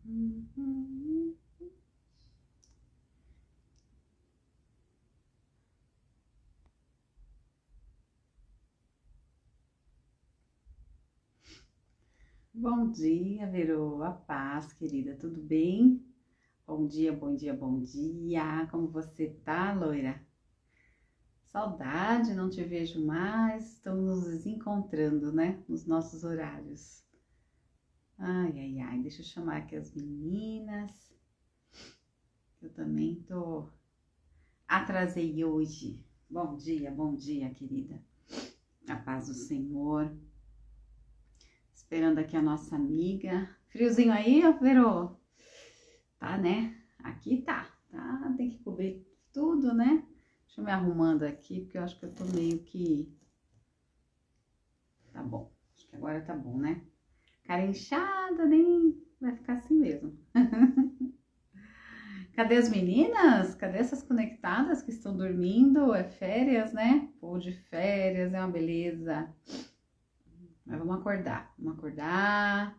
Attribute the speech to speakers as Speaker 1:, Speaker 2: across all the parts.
Speaker 1: Bom dia, Verô, a paz, querida, tudo bem? Bom dia, bom dia, bom dia. Como você tá, loira? Saudade, não te vejo mais. Estamos nos encontrando, né? Nos nossos horários. Ai, ai, ai. Deixa eu chamar aqui as meninas. Eu também tô. Atrasei hoje. Bom dia, querida. A paz do Senhor. Esperando aqui a nossa amiga. Friozinho aí, ó, Verô? Tá, né? Aqui tá. Tem que cobrir tudo, né? Deixa eu me arrumando aqui, porque eu acho que eu tô meio que... Tá bom. Acho que agora tá bom, né? Cara inchada, nem vai ficar assim mesmo. Cadê as meninas? Cadê essas conectadas que estão dormindo? É férias, né? Ou de férias, é uma beleza. Mas vamos acordar, vamos acordar.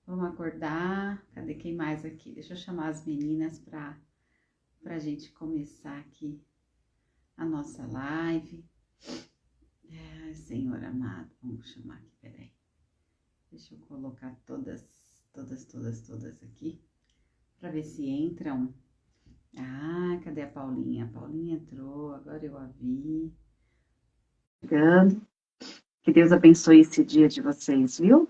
Speaker 1: Vamos acordar. Cadê quem mais aqui? Deixa eu chamar as meninas pra gente começar aqui a nossa live. Ai, Senhor amado, vamos chamar aqui, peraí. Deixa eu colocar todas aqui, para ver se entram. Ah, cadê a Paulinha? A Paulinha entrou, agora eu a vi. Chegando. Que Deus abençoe esse dia de vocês, viu?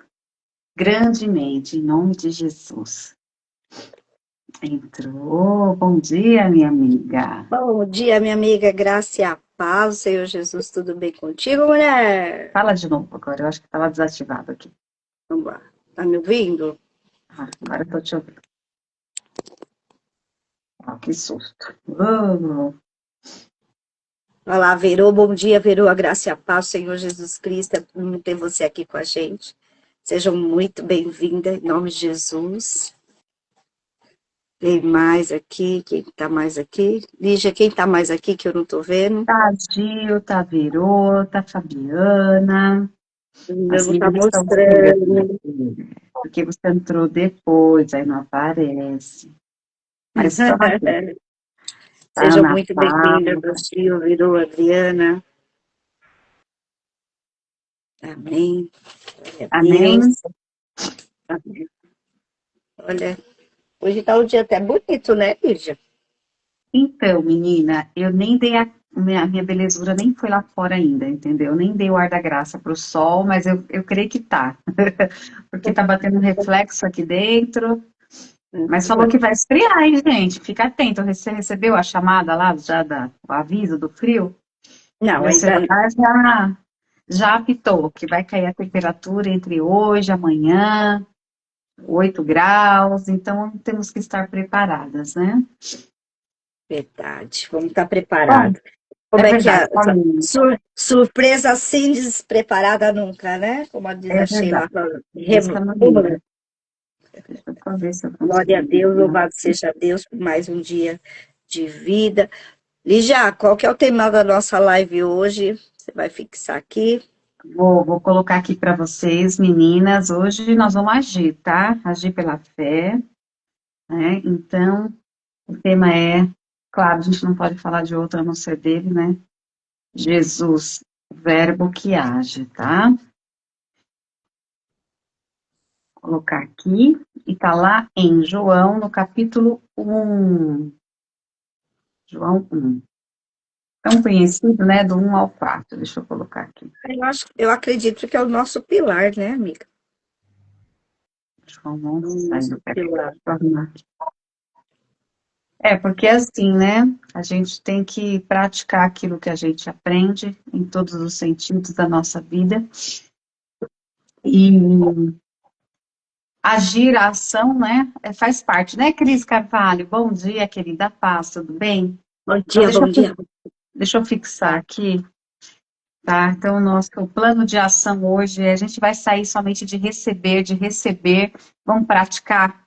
Speaker 1: Grandemente, em nome de Jesus. Entrou. Bom dia, minha amiga.
Speaker 2: Bom dia, minha amiga, graça e a paz, Senhor Jesus, tudo bem contigo, mulher?
Speaker 1: Fala de novo agora, eu acho que estava desativado aqui.
Speaker 2: Vamos lá, tá me ouvindo?
Speaker 1: Agora eu tô te ouvindo. Que susto.
Speaker 2: Olá, Verô, bom dia, Verô, a graça e a paz, Senhor Jesus Cristo, é bom ter você aqui com a gente. Sejam muito bem-vindas, em nome de Jesus. Tem mais aqui, quem tá mais aqui? Lígia, quem tá mais aqui que eu não tô vendo?
Speaker 1: Tá a Gil, tá a Verô, tá a Fabiana. As
Speaker 2: Não tá
Speaker 1: meninas estão
Speaker 2: mostrando.
Speaker 1: chegando, porque você entrou depois, aí não aparece. Mas estão aqui. Tá a
Speaker 2: Sejam
Speaker 1: Ana
Speaker 2: muito bem-vindas,
Speaker 1: Paula.
Speaker 2: Brasil, Verô, Adriana. Amém. Glória a Deus.
Speaker 1: Amém?
Speaker 2: Amém. Olha, hoje tá um dia até bonito, né, Lígia?
Speaker 1: Então, menina, eu nem dei minha belezura nem foi lá fora ainda, entendeu? Nem dei o ar da graça pro sol, mas eu creio que tá. Porque tá batendo um reflexo aqui dentro. Mas falou que vai esfriar, hein, gente? Fica atento. Você recebeu a chamada lá, o aviso do frio?
Speaker 2: Não,
Speaker 1: Meu
Speaker 2: ainda não.
Speaker 1: celular já apitou que vai cair a temperatura entre hoje e amanhã, 8 graus, então temos que estar preparadas, né?
Speaker 2: Verdade. Vamos estar
Speaker 1: Bom,
Speaker 2: preparados.
Speaker 1: é
Speaker 2: Como é que
Speaker 1: verdade,
Speaker 2: é?
Speaker 1: Paulinho,
Speaker 2: Surpresa assim, despreparada nunca, né? Como diz
Speaker 1: é
Speaker 2: a
Speaker 1: verdade.
Speaker 2: Sheila.
Speaker 1: Essa é uma
Speaker 2: Rembrandt.
Speaker 1: Deixa eu só ver se eu
Speaker 2: Glória a
Speaker 1: consigo
Speaker 2: Deus,
Speaker 1: ligar.
Speaker 2: louvado seja Deus por mais um dia de vida. Lígia, qual que é o tema da nossa live hoje? Você vai fixar aqui.
Speaker 1: Vou colocar aqui para vocês, meninas. Hoje nós vamos agir, tá? Agir pela fé, né? Então, o tema é, claro, a gente não pode falar de outro a não ser dele, né? Jesus, o verbo que age, tá? Vou colocar aqui, e tá lá em João, no capítulo 1. João 1. Tão conhecido, né? Do 1 ao 4. Deixa eu colocar aqui.
Speaker 2: Eu acredito que é o nosso pilar, né, amiga?
Speaker 1: João
Speaker 2: O
Speaker 1: 11,
Speaker 2: nosso
Speaker 1: saiu. Peraí, deixa
Speaker 2: pilar.
Speaker 1: eu arrumar aqui. Porque assim, né? A gente tem que praticar aquilo que a gente aprende em todos os sentidos da nossa vida. E agir, a ação, né? Faz parte, né, Cris Carvalho? Bom dia, querida paz, tudo bem?
Speaker 2: Bom
Speaker 1: Então,
Speaker 2: dia, bom dia.
Speaker 1: deixa eu fixar aqui, tá? Então, o nosso plano de ação hoje é a gente vai sair somente de receber, vamos praticar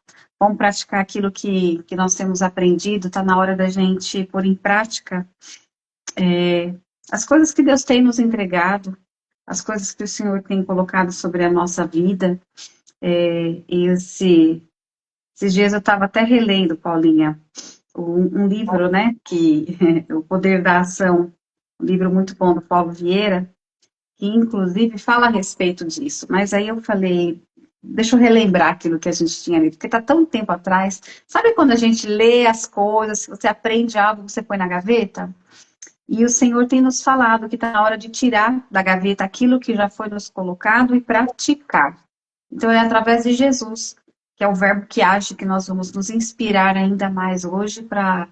Speaker 1: aquilo que nós temos aprendido, tá na hora da gente pôr em prática as coisas que Deus tem nos entregado, as coisas que o Senhor tem colocado sobre a nossa vida, esse Esses dias eu estava até relendo, Paulinha, um livro, né, que O Poder da Ação, um livro muito bom do Paulo Vieira, que inclusive fala a respeito disso. Mas aí eu falei, deixa eu relembrar aquilo que a gente tinha lido, porque está tão tempo atrás. Sabe quando a gente lê as coisas, você aprende algo, você põe na gaveta? E o Senhor tem nos falado que está na hora de tirar da gaveta aquilo que já foi nos colocado e praticar. Então é através de Jesus, que é o verbo que age, que nós vamos nos inspirar ainda mais hoje para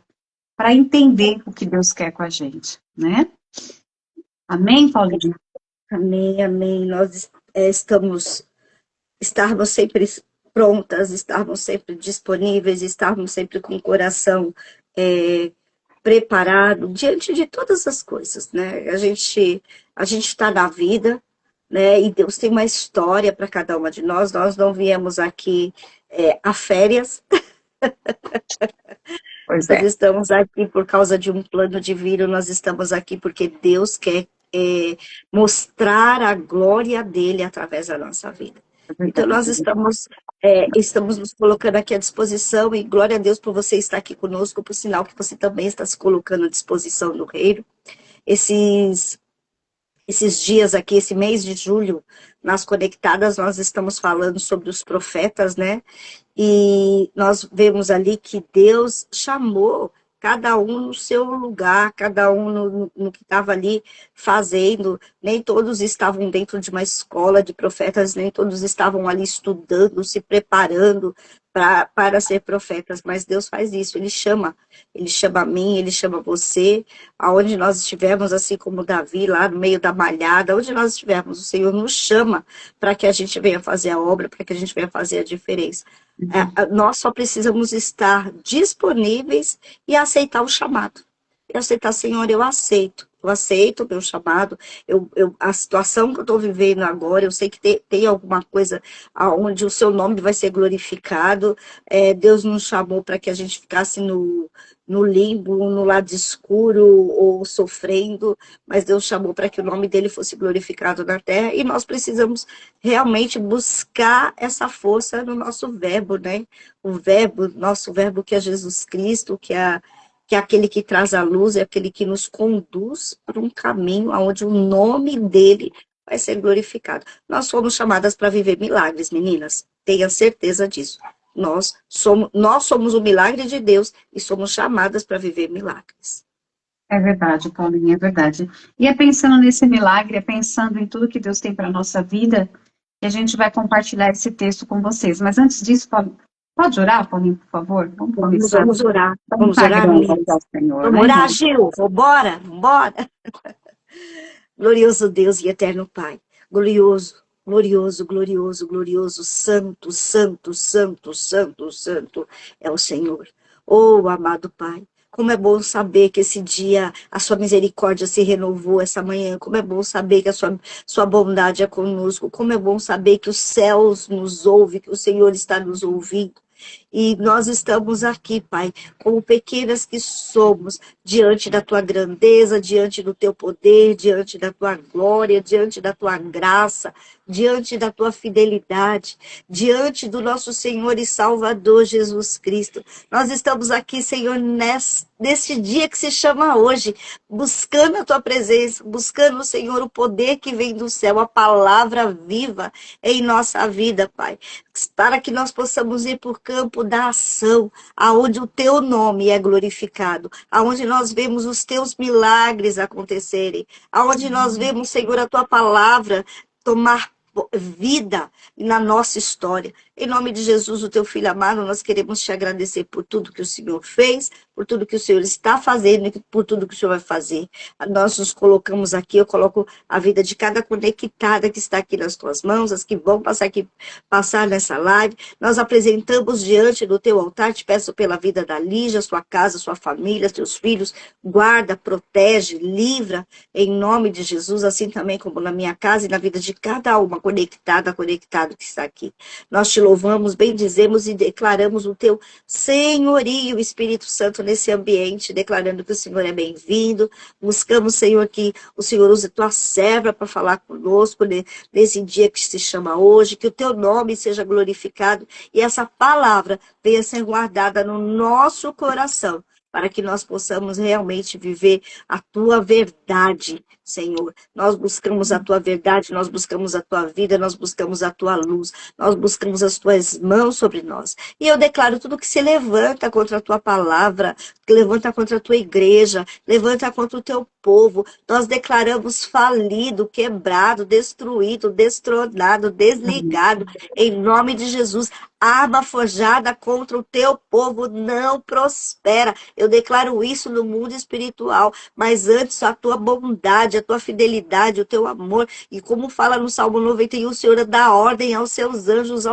Speaker 1: entender o que Deus quer com a gente, né? Amém, Paulinho?
Speaker 2: Amém, amém. Nós estarmos sempre prontas, estarmos sempre disponíveis, estarmos sempre com o coração preparado diante de todas as coisas, né? A gente está na vida, né? E Deus tem uma história para cada uma de nós. Nós não viemos aqui a férias.
Speaker 1: Pois
Speaker 2: Nós
Speaker 1: é.
Speaker 2: estamos aqui por causa de um plano divino, nós estamos aqui porque Deus quer mostrar a glória dele através da nossa vida.
Speaker 1: É
Speaker 2: Então, nós
Speaker 1: verdade.
Speaker 2: estamos nos colocando aqui à disposição, e glória a Deus por você estar aqui conosco, por sinal que você também está se colocando à disposição do reino. Esses dias aqui, esse mês de julho, nas Conectadas, nós estamos falando sobre os profetas, né? E nós vemos ali que Deus chamou cada um no seu lugar, cada um no que estava ali fazendo. Nem todos estavam dentro de uma escola de profetas, nem todos estavam ali estudando, se preparando para ser profetas, mas Deus faz isso, Ele chama a mim, Ele chama você, aonde nós estivermos, assim como Davi, lá no meio da malhada, onde nós estivermos, o Senhor nos chama para que a gente venha fazer a obra, para que a gente venha fazer a diferença. Nós só precisamos estar disponíveis e aceitar o chamado. E aceitar, Senhor, eu aceito o meu chamado, a situação que eu estou vivendo agora, eu sei que tem alguma coisa onde o seu nome vai ser glorificado. Deus nos chamou para que a gente ficasse no limbo, no lado escuro ou sofrendo, mas Deus chamou para que o nome dele fosse glorificado na terra, e nós precisamos realmente buscar essa força no nosso verbo, né? Nosso verbo que é Jesus Cristo, que é aquele que traz a luz, é aquele que nos conduz por um caminho onde o nome dele vai ser glorificado. Nós fomos chamadas para viver milagres, meninas. Tenha certeza disso. Nós somos o milagre de Deus e somos chamadas para viver milagres.
Speaker 1: É verdade, Paulinha, é verdade. E é pensando nesse milagre, é pensando em tudo que Deus tem para a nossa vida, que a gente vai compartilhar esse texto com vocês. Mas antes disso, pode orar, Paulinho, por favor? Vamos começar.
Speaker 2: Vamos orar.
Speaker 1: Vamos
Speaker 2: Vamos orar,
Speaker 1: sagrando
Speaker 2: meninas.
Speaker 1: ao Senhor,
Speaker 2: Vamos
Speaker 1: né?
Speaker 2: orar, Gil. Vambora. Glorioso Deus e eterno Pai. Glorioso, glorioso, glorioso, glorioso, santo, santo, santo, santo, santo é o Senhor. Oh, amado Pai, como é bom saber que esse dia a sua misericórdia se renovou essa manhã. Como é bom saber que a sua bondade é conosco. Como é bom saber que os céus nos ouvem, que o Senhor está nos ouvindo. E nós estamos aqui, Pai, como pequenas que somos, diante da tua grandeza, diante do teu poder, diante da tua glória, diante da tua graça, diante da tua fidelidade, diante do nosso Senhor e Salvador Jesus Cristo. Nós estamos aqui, Senhor, nesse dia que se chama hoje, buscando a tua presença, buscando, Senhor, o poder que vem do céu, a palavra viva em nossa vida, Pai, para que nós possamos ir por campo da ação, aonde o teu nome é glorificado, aonde nós vemos os teus milagres acontecerem, aonde nós vemos, Senhor, a tua palavra tomar vida na nossa história. Em nome de Jesus, o teu filho amado, nós queremos te agradecer por tudo que o Senhor fez, por tudo que o Senhor está fazendo e por tudo que o Senhor vai fazer. Nós nos colocamos aqui, eu coloco a vida de cada conectada que está aqui nas tuas mãos, as que vão passar nessa live. Nós apresentamos diante do teu altar, te peço pela vida da Lígia, sua casa, sua família, teus filhos, guarda, protege, livra, em nome de Jesus, assim também como na minha casa e na vida de cada uma conectado que está aqui. Nós te louvamos, bendizemos e declaramos o teu senhorio, Espírito Santo, nesse ambiente, declarando que o Senhor é bem-vindo. Buscamos, Senhor, que o Senhor use a tua serva para falar conosco nesse dia que se chama hoje, que o teu nome seja glorificado e essa palavra venha ser guardada no nosso coração, para que nós possamos realmente viver a tua verdade, Senhor. Nós buscamos a tua verdade, nós buscamos a tua vida, nós buscamos a tua luz, nós buscamos as tuas mãos sobre nós. E eu declaro tudo que se levanta contra a tua palavra, que levanta contra a tua igreja, levanta contra o teu povo. Nós declaramos falido, quebrado, destruído, destronado, desligado, em nome de Jesus. Arma forjada contra o teu povo não prospera. Eu declaro isso no mundo espiritual, mas antes a tua bondade, a tua fidelidade, o teu amor, e como fala no Salmo 91, o Senhor dá ordem aos seus anjos,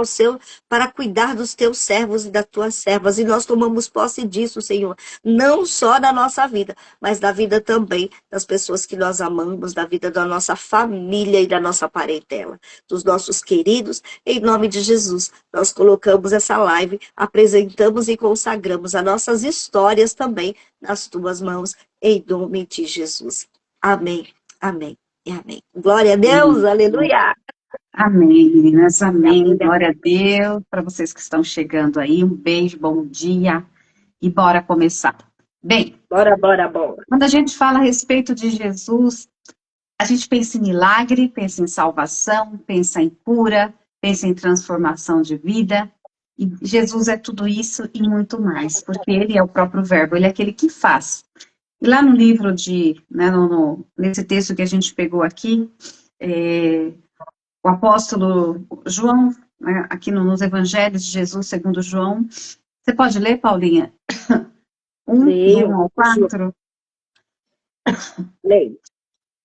Speaker 2: para cuidar dos teus servos e das tuas servas, e nós tomamos posse disso, Senhor, não só da nossa vida, mas da vida também das pessoas que nós amamos, da vida da nossa família e da nossa parentela, dos nossos queridos, em nome de Jesus. Nós colocamos essa live, apresentamos e consagramos as nossas histórias também nas tuas mãos, em nome de Jesus. Amém, amém e amém. Glória a Deus,
Speaker 1: Amém.
Speaker 2: aleluia.
Speaker 1: Amém, meninas, amém.
Speaker 2: Amém.
Speaker 1: Glória a Deus. Para vocês que estão chegando aí, um beijo, bom dia e bora começar. Bem,
Speaker 2: Bora, bora, bora.
Speaker 1: quando a gente fala a respeito de Jesus, a gente pensa em milagre, pensa em salvação, pensa em cura, pensa em transformação de vida. E Jesus é tudo isso e muito mais, porque ele é o próprio verbo, ele é aquele que faz. E lá no livro nesse texto que a gente pegou aqui, o apóstolo João, né, aqui nos Evangelhos de Jesus segundo João, você pode ler, Paulinha? 1,
Speaker 2: Leio.
Speaker 1: 1 ao 4?
Speaker 2: Leio.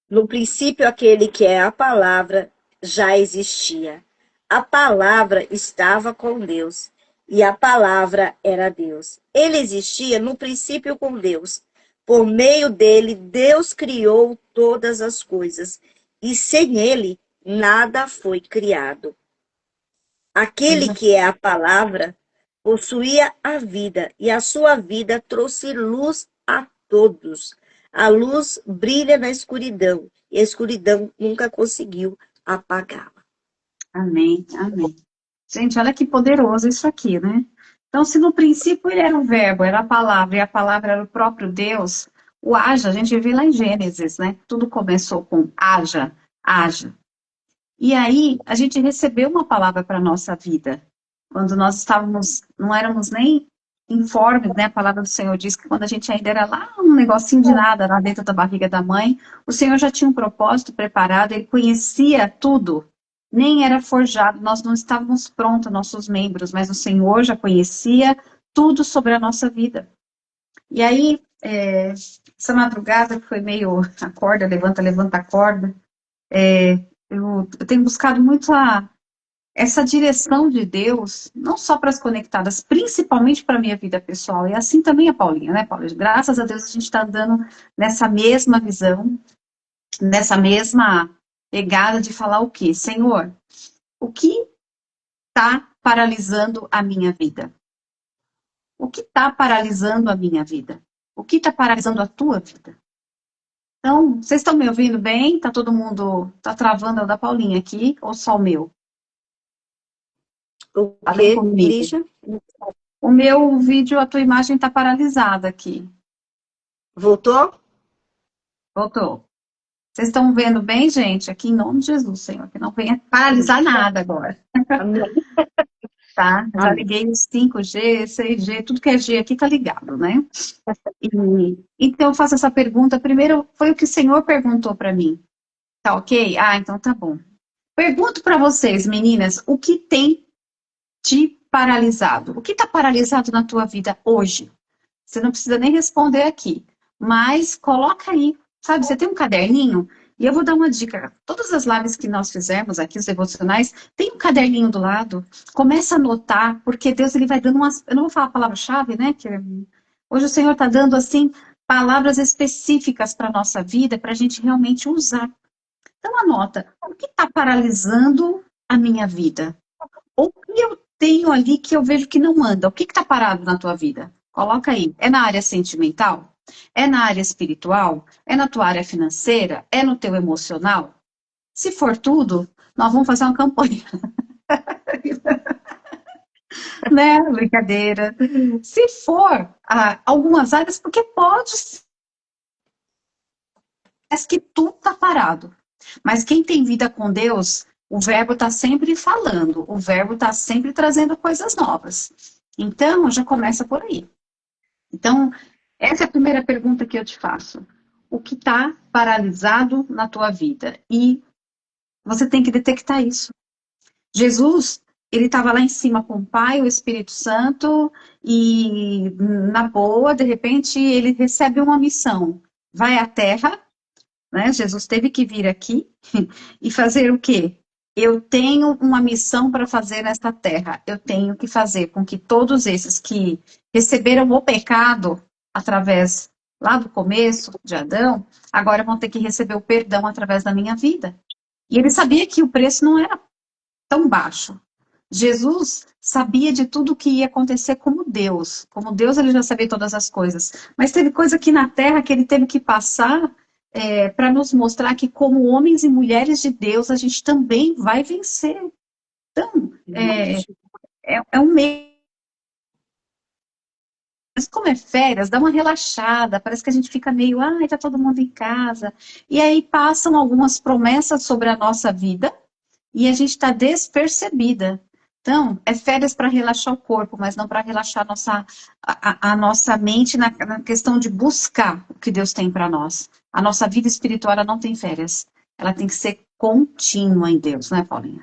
Speaker 2: No princípio, aquele que é a palavra já existia. A palavra estava com Deus, e a palavra era Deus. Ele existia no princípio com Deus. Por meio dele, Deus criou todas as coisas, e sem ele, nada foi criado. Aquele que é a palavra possuía a vida, e a sua vida trouxe luz a todos. A luz brilha na escuridão, e a escuridão nunca conseguiu apagá-la.
Speaker 1: Amém, amém. Gente, olha que poderoso isso aqui, né? Então, se no princípio ele era o verbo, era a palavra, e a palavra era o próprio Deus, o haja, a gente vê lá em Gênesis, né? Tudo começou com haja, haja. E aí, a gente recebeu uma palavra para a nossa vida. Quando nós não éramos nem informes, né? A palavra do Senhor diz que quando a gente ainda era lá um negocinho de nada, lá dentro da barriga da mãe, o Senhor já tinha um propósito preparado, ele conhecia tudo. Nem era forjado, nós não estávamos prontos, nossos membros, mas o Senhor já conhecia tudo sobre a nossa vida. E aí, essa madrugada que foi meio acorda, levanta, levanta, acorda, eu tenho buscado muito essa direção de Deus, não só para as conectadas, principalmente para a minha vida pessoal, e assim também a Paulinha, né, Paulinha? Graças a Deus a gente está andando nessa mesma visão, nessa mesma pegada de falar o quê? Senhor, o que está paralisando a minha vida? O que está paralisando a minha vida? O que está paralisando a tua vida? Então, vocês estão me ouvindo bem? Tá todo mundo, tá travando o da Paulinha aqui, ou só o meu?
Speaker 2: O
Speaker 1: Falem
Speaker 2: quê,
Speaker 1: comigo.
Speaker 2: Lígia?
Speaker 1: O meu vídeo, a tua imagem está paralisada aqui.
Speaker 2: Voltou?
Speaker 1: Voltou. Vocês estão vendo bem, gente? Aqui em nome de Jesus, Senhor, que não venha paralisar nada agora. Tá? Já liguei os 5G, 6G, tudo que é G aqui tá ligado, né? Então eu faço essa pergunta. Primeiro, foi o que o Senhor perguntou para mim. Tá ok? Ah, então tá bom. Pergunto para vocês, meninas, o que tem te paralisado? O que está paralisado na tua vida hoje? Você não precisa nem responder aqui, mas coloca aí, sabe? Você tem um caderninho? E eu vou dar uma dica. Todas as lives que nós fizemos aqui, os devocionais, tem um caderninho do lado. Começa a anotar, porque Deus ele vai dando umas... Eu não vou falar a palavra-chave, né? Que hoje o Senhor está dando, assim, palavras específicas para a nossa vida, para a gente realmente usar. Então, anota. O que está paralisando a minha vida? O que eu tenho ali que eu vejo que não anda? O que está parado na tua vida? Coloca aí. É na área sentimental? É na área espiritual? É na tua área financeira? É no teu emocional? Se for tudo, nós vamos fazer uma campanha, né? Brincadeira. Se for algumas áreas, porque pode ser que tudo está parado. Mas quem tem vida com Deus, o verbo está sempre falando, o verbo está sempre trazendo coisas novas. Então, já começa por aí. Então, essa é a primeira pergunta que eu te faço. O que está paralisado na tua vida? E você tem que detectar isso. Jesus, ele estava lá em cima com o Pai, o Espírito Santo, e na boa, de repente, ele recebe uma missão. Vai à Terra, né? Jesus teve que vir aqui e fazer o quê? Eu tenho uma missão para fazer nesta terra. Eu tenho que fazer com que todos esses que receberam o pecado através lá do começo de Adão, agora vão ter que receber o perdão através da minha vida. E ele sabia que o preço não era tão baixo. Jesus sabia de tudo o que ia acontecer como Deus. Como Deus, ele já sabia todas as coisas. Mas teve coisa aqui na terra que ele teve que passar para nos mostrar que, como homens e mulheres de Deus, a gente também vai vencer. Então, é um meio. Mas como é férias, dá uma relaxada, parece que a gente fica meio, ai, tá todo mundo em casa. E aí passam algumas promessas sobre a nossa vida e a gente está despercebida. Então, é férias para relaxar o corpo, mas não para relaxar a nossa mente na questão de buscar o que Deus tem para nós. A nossa vida espiritual ela não tem férias. Ela tem que ser contínua em Deus, né, Paulinha?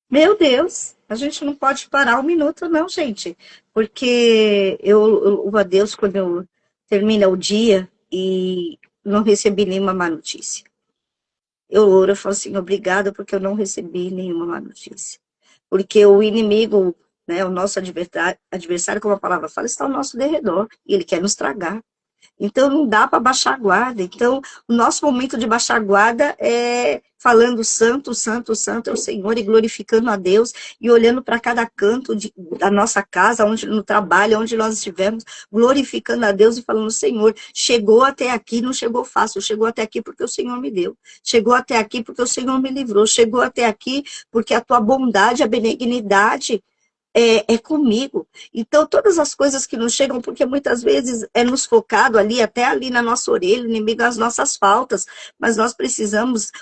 Speaker 2: Meu Deus, a gente não pode parar um minuto, não, gente. Porque eu louvo a Deus quando eu termina o dia e não recebi nenhuma má notícia. Eu oro, eu falo assim, obrigada, porque eu não recebi nenhuma má notícia. Porque o inimigo, né, o nosso adversário, como a palavra fala, está ao nosso derredor. E ele quer nos tragar. Então, não dá para baixar a guarda. Então, o nosso momento de baixar a guarda é falando santo, santo, santo é o Senhor e glorificando a Deus e olhando para cada canto da nossa casa, onde no trabalho, onde nós estivermos, glorificando a Deus e falando, Senhor, chegou até aqui, não chegou fácil, chegou até aqui porque o Senhor me deu, chegou até aqui porque o Senhor me livrou, chegou até aqui porque a tua bondade, a benignidade é comigo. Então, todas as coisas que nos chegam, porque muitas vezes é nos focado ali, até ali na nossa orelha, o inimigo as nossas faltas, mas nós precisamos,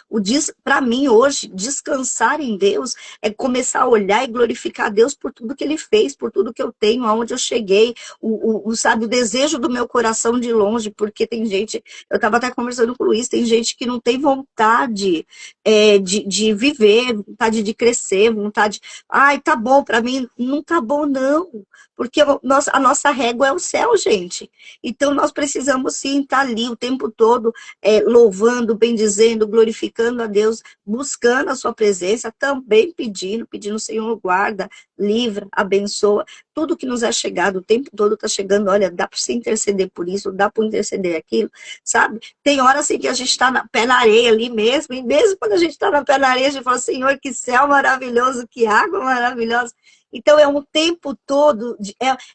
Speaker 2: para mim hoje, descansar em Deus, é começar a olhar e glorificar a Deus por tudo que Ele fez, por tudo que eu tenho, aonde eu cheguei, sabe, o desejo do meu coração de longe, porque tem gente, eu estava até conversando com o Luiz, tem gente que não tem vontade de viver, vontade de crescer, vontade, ai, tá bom, para mim não tá bom, não. Porque a nossa régua é o céu, gente. Então, nós precisamos, sim, estar ali o tempo todo, louvando, bendizendo, glorificando a Deus, buscando a sua presença, também pedindo, Senhor, guarda, livra, abençoa. Tudo que nos é chegado, o tempo todo está chegando, olha, dá para você interceder por isso, dá para interceder aquilo, sabe? Tem horas assim que a gente está pé na areia ali mesmo, e mesmo quando a gente está na pé na areia, a gente fala, Senhor, que céu maravilhoso, que água maravilhosa. Então, é um tempo todo,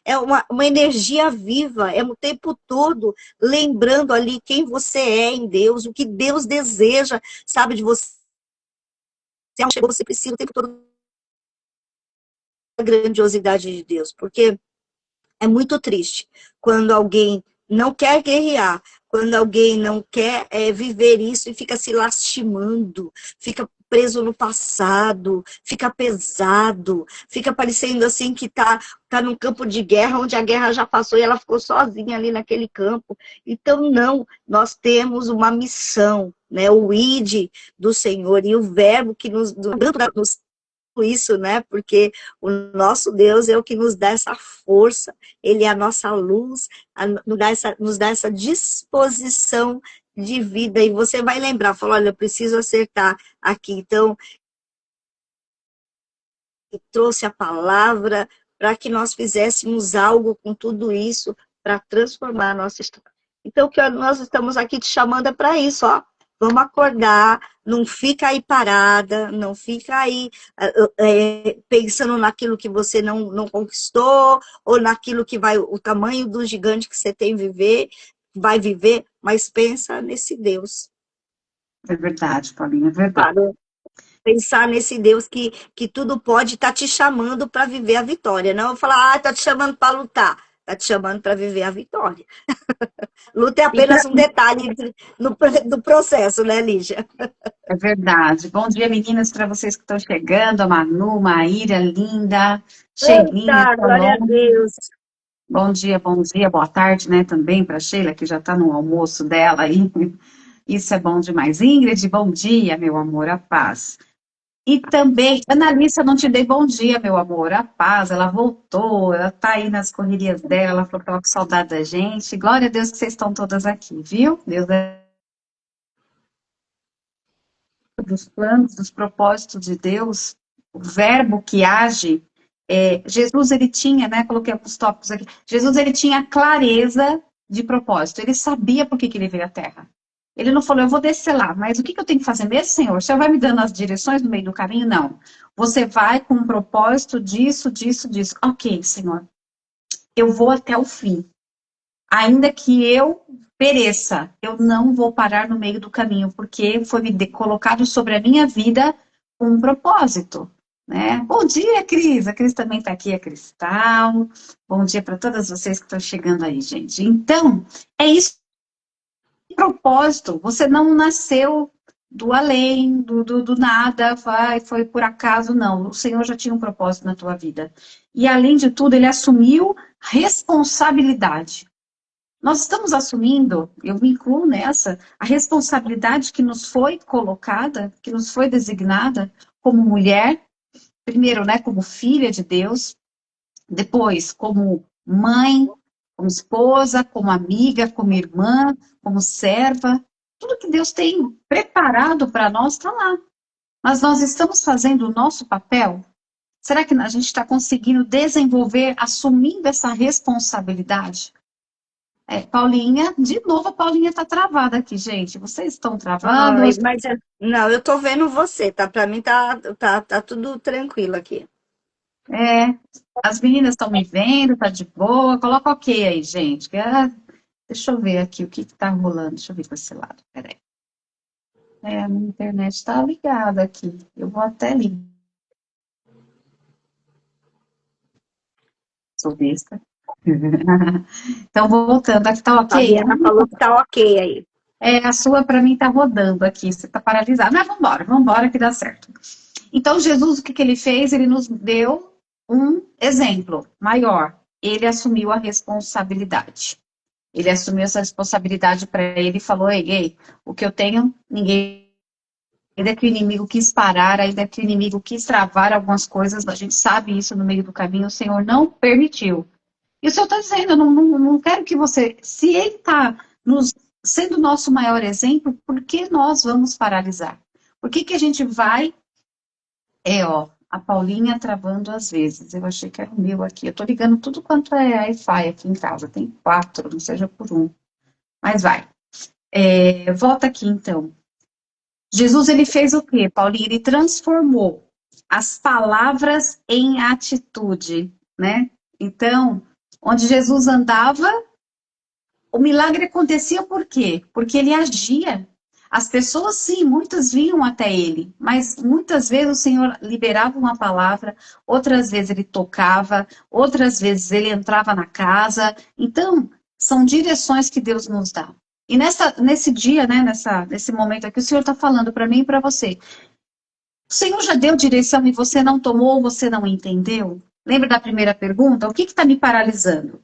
Speaker 2: é uma energia viva, é um tempo todo lembrando ali quem você é em Deus, o que Deus deseja, sabe, de você. Você precisa o tempo todo da grandiosidade de Deus, porque é muito triste quando alguém não quer guerrear, quando alguém não quer viver isso e fica se lastimando, fica preso no passado, fica pesado, fica parecendo assim que tá num campo de guerra, onde a guerra já passou e ela ficou sozinha ali naquele campo. Então, não, nós temos uma missão, né? O ID do Senhor e o verbo que nos isso, né? Porque o nosso Deus é o que nos dá essa força, Ele é a nossa luz, nos dá essa disposição de vida. E você vai lembrar, falar, olha, eu preciso acertar aqui. Então, trouxe a palavra para que nós fizéssemos algo com tudo isso para transformar a nossa história. Então, o que nós estamos aqui te chamando é para isso, ó. Vamos acordar, não fica aí parada, não fica aí pensando naquilo que você não conquistou, ou naquilo que vai, o tamanho do gigante que você tem vai viver, mas pensa nesse Deus.
Speaker 1: É verdade, Paulinha, é verdade.
Speaker 2: Para pensar nesse Deus que tudo pode estar te chamando para viver a vitória. Não falar, tá te chamando para lutar, tá te chamando para viver a vitória. Luta é
Speaker 1: Então,
Speaker 2: apenas um detalhe do processo, né, Lígia?
Speaker 1: é verdade. Bom dia, meninas, para vocês que estão chegando. A Manu, Maíra, Linda, Sheilinha,
Speaker 2: Eita, glória a
Speaker 1: Salom.
Speaker 2: Deus.
Speaker 1: Bom dia, boa tarde, né, também para Sheila, que já está no almoço dela aí. Isso é bom demais. Ingrid, bom dia, meu amor, a paz. E também, Analissa, não te dei bom dia, meu amor, a paz, ela voltou, ela tá aí nas correrias dela, ela falou que tava com saudade da gente. Glória a Deus que vocês estão todas aqui, viu? Deus é dos planos, dos propósitos de Deus, o verbo que age. Jesus, ele tinha, né, coloquei alguns tópicos aqui, Jesus, ele tinha clareza de propósito, ele sabia por que ele veio à Terra. Ele não falou, eu vou descer lá, mas o que eu tenho que fazer mesmo, Senhor? O Senhor vai me dando as direções no meio do caminho? Não. Você vai com um propósito disso, disso, disso. Ok, Senhor, eu vou até o fim. Ainda que eu pereça, eu não vou parar no meio do caminho, porque foi me colocado sobre a minha vida um propósito. Né? Bom dia, Cris. A Cris também está aqui, a Cristal. Bom dia para todas vocês que estão chegando aí, gente. Então, é isso propósito. Você não nasceu do além, do nada, foi por acaso, não. O Senhor já tinha um propósito na tua vida. E, além de tudo, ele assumiu responsabilidade. Nós estamos assumindo, eu me incluo nessa, a responsabilidade que nos foi colocada, que nos foi designada como mulher, primeiro, né, como filha de Deus, depois como mãe, como esposa, como amiga, como irmã, como serva. Tudo que Deus tem preparado para nós está lá. Mas nós estamos fazendo o nosso papel? Será que a gente está conseguindo desenvolver, assumindo essa responsabilidade? Paulinha, de novo a Paulinha está travada aqui, gente. Vocês estão travando?
Speaker 2: Ai, não, eu tô vendo você, tá? Para mim tá tudo tranquilo aqui.
Speaker 1: É, as meninas estão me vendo, tá de boa. Coloca ok aí, gente. Deixa eu ver aqui o que está rolando. Deixa eu ver para esse lado, peraí. A minha internet está ligada aqui. Eu vou até ligar. Sou besta. Então, voltando, aqui tá ok?
Speaker 2: Fabiana falou que tá ok aí.
Speaker 1: A sua para mim tá rodando aqui, você tá paralisada. Mas vamos embora que dá certo. Então, Jesus, o que ele fez? Ele nos deu um exemplo maior. Ele assumiu a responsabilidade. Ele assumiu essa responsabilidade para ele e falou: ei, o que eu tenho, ninguém. Ainda que o inimigo quis parar, ainda que o inimigo quis travar algumas coisas, a gente sabe isso no meio do caminho, o Senhor não permitiu. E o Senhor está dizendo: eu não quero que você. Se Ele está sendo o nosso maior exemplo, por que nós vamos paralisar? Por que a gente vai. A Paulinha travando às vezes. Eu achei que era o meu aqui. Eu tô ligando tudo quanto é Wi-Fi aqui em casa. Tem 4, não seja por um. Mas vai. Volta aqui, então. Jesus, ele fez o quê, Paulinha? Ele transformou as palavras em atitude, né? Então, onde Jesus andava, o milagre acontecia por quê? Porque ele agia. As pessoas, sim, muitas vinham até ele, mas muitas vezes o Senhor liberava uma palavra, outras vezes ele tocava, outras vezes ele entrava na casa. Então, são direções que Deus nos dá. E nesse dia, né, nesse momento aqui, o Senhor está falando para mim e para você. O Senhor já deu direção e você não tomou, você não entendeu? Lembra da primeira pergunta? O que está me paralisando?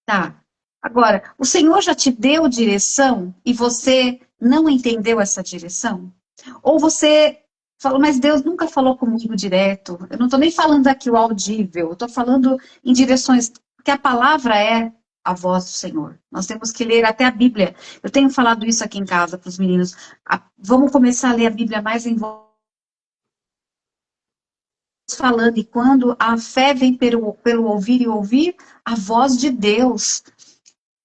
Speaker 1: Tá. Agora, o Senhor já te deu direção e você não entendeu essa direção? Ou você falou, mas Deus nunca falou comigo direto. Eu não estou nem falando aqui o audível, eu estou falando em direções, porque a palavra é a voz do Senhor. Nós temos que ler até a Bíblia. Eu tenho falado isso aqui em casa para os meninos. Vamos começar a ler a Bíblia mais em voz falando, e quando a fé vem pelo ouvir e ouvir a voz de Deus.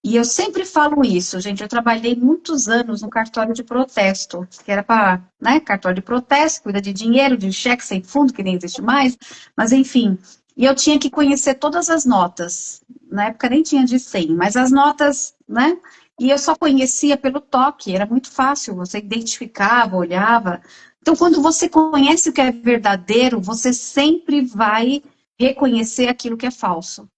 Speaker 3: E eu sempre falo isso, gente. Eu trabalhei muitos anos no cartório de protesto, que era para, né, cartório de protesto, cuida de dinheiro, de cheque sem fundo, que nem existe mais, mas enfim. E eu tinha que conhecer todas as notas. Na época nem tinha de 100, mas as notas, né? E eu só conhecia pelo toque, era muito fácil, você identificava, olhava. Então, quando você conhece o que é verdadeiro, você sempre vai reconhecer aquilo que é falso.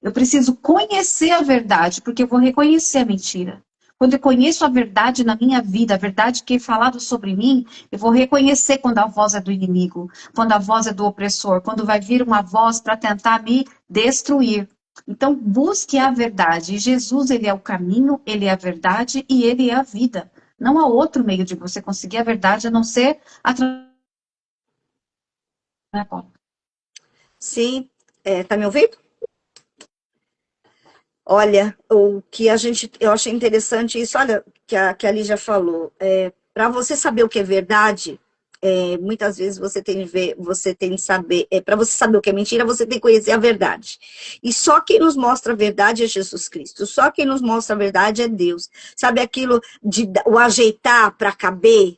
Speaker 3: Eu preciso conhecer a verdade, porque eu vou reconhecer a mentira. Quando eu conheço a verdade na minha vida, a verdade que é falado sobre mim, eu vou reconhecer quando a voz é do inimigo, quando a voz é do opressor, quando vai vir uma voz para tentar me destruir. Então, busque a verdade. E Jesus, ele é o caminho, ele é a verdade e ele é a vida. Não há outro meio de você conseguir a verdade a não ser através.
Speaker 2: Sim, tá me ouvindo? Olha, o que eu achei interessante isso, olha, que a Lígia falou, para você saber o que é verdade, muitas vezes você tem que saber, para você saber o que é mentira, você tem que conhecer a verdade. E só quem nos mostra a verdade é Jesus Cristo, só quem nos mostra a verdade é Deus. Sabe aquilo de o ajeitar para caber?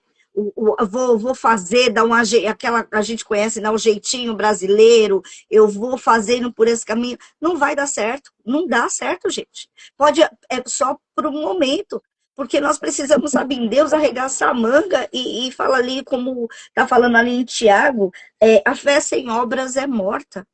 Speaker 2: Vou fazer, dar aquela a gente conhece, né, o jeitinho brasileiro, eu vou fazendo por esse caminho, não vai dar certo, não dá certo, gente. Pode, só por um momento, porque nós precisamos, sabe, em Deus arregaçar a manga e fala ali, como está falando ali em Tiago, a fé sem obras é morta.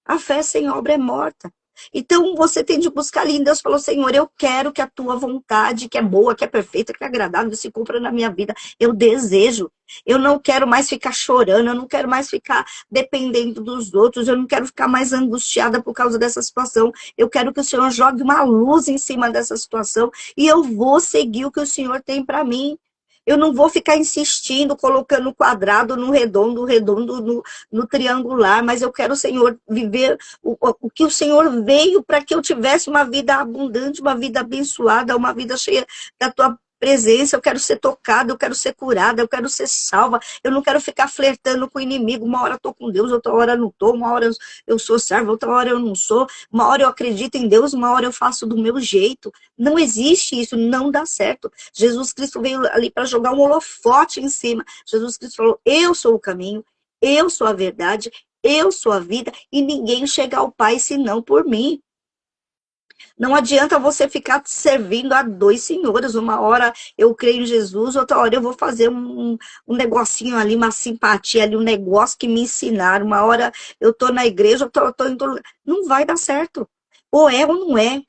Speaker 2: A fé sem obra é morta. Então, você tem de buscar ali em Deus, falou, Senhor, eu quero que a tua vontade, que é boa, que é perfeita, que é agradável, se cumpra na minha vida. Eu desejo. Eu não quero mais ficar chorando, eu não quero mais ficar dependendo dos outros, eu não quero ficar mais angustiada por causa dessa situação. Eu quero que o Senhor jogue uma luz em cima dessa situação e eu vou seguir o que o Senhor tem para mim. Eu não vou ficar insistindo, colocando quadrado no redondo, redondo no triangular, mas eu quero, Senhor, viver o que o Senhor veio para que eu tivesse uma vida abundante, uma vida abençoada, uma vida cheia da tua presença. Eu quero ser tocada, eu quero ser curada, eu quero ser salva. Eu não quero ficar flertando com o inimigo. Uma hora eu estou com Deus, outra hora eu não estou, uma hora eu sou serva, outra hora eu não sou, uma hora eu acredito em Deus, uma hora eu faço do meu jeito. Não existe isso, não dá certo. Jesus Cristo veio ali para jogar um holofote em cima. Jesus Cristo falou, eu sou o caminho, eu sou a verdade, eu sou a vida, e ninguém chega ao Pai senão por mim. Não adianta você ficar servindo a dois senhores. Uma hora eu creio em Jesus, outra hora eu vou fazer um negocinho ali, uma simpatia ali, um negócio que me ensinaram. Uma hora eu tô na igreja, eu tô em todo lugar. Não vai dar certo. Ou é ou não é.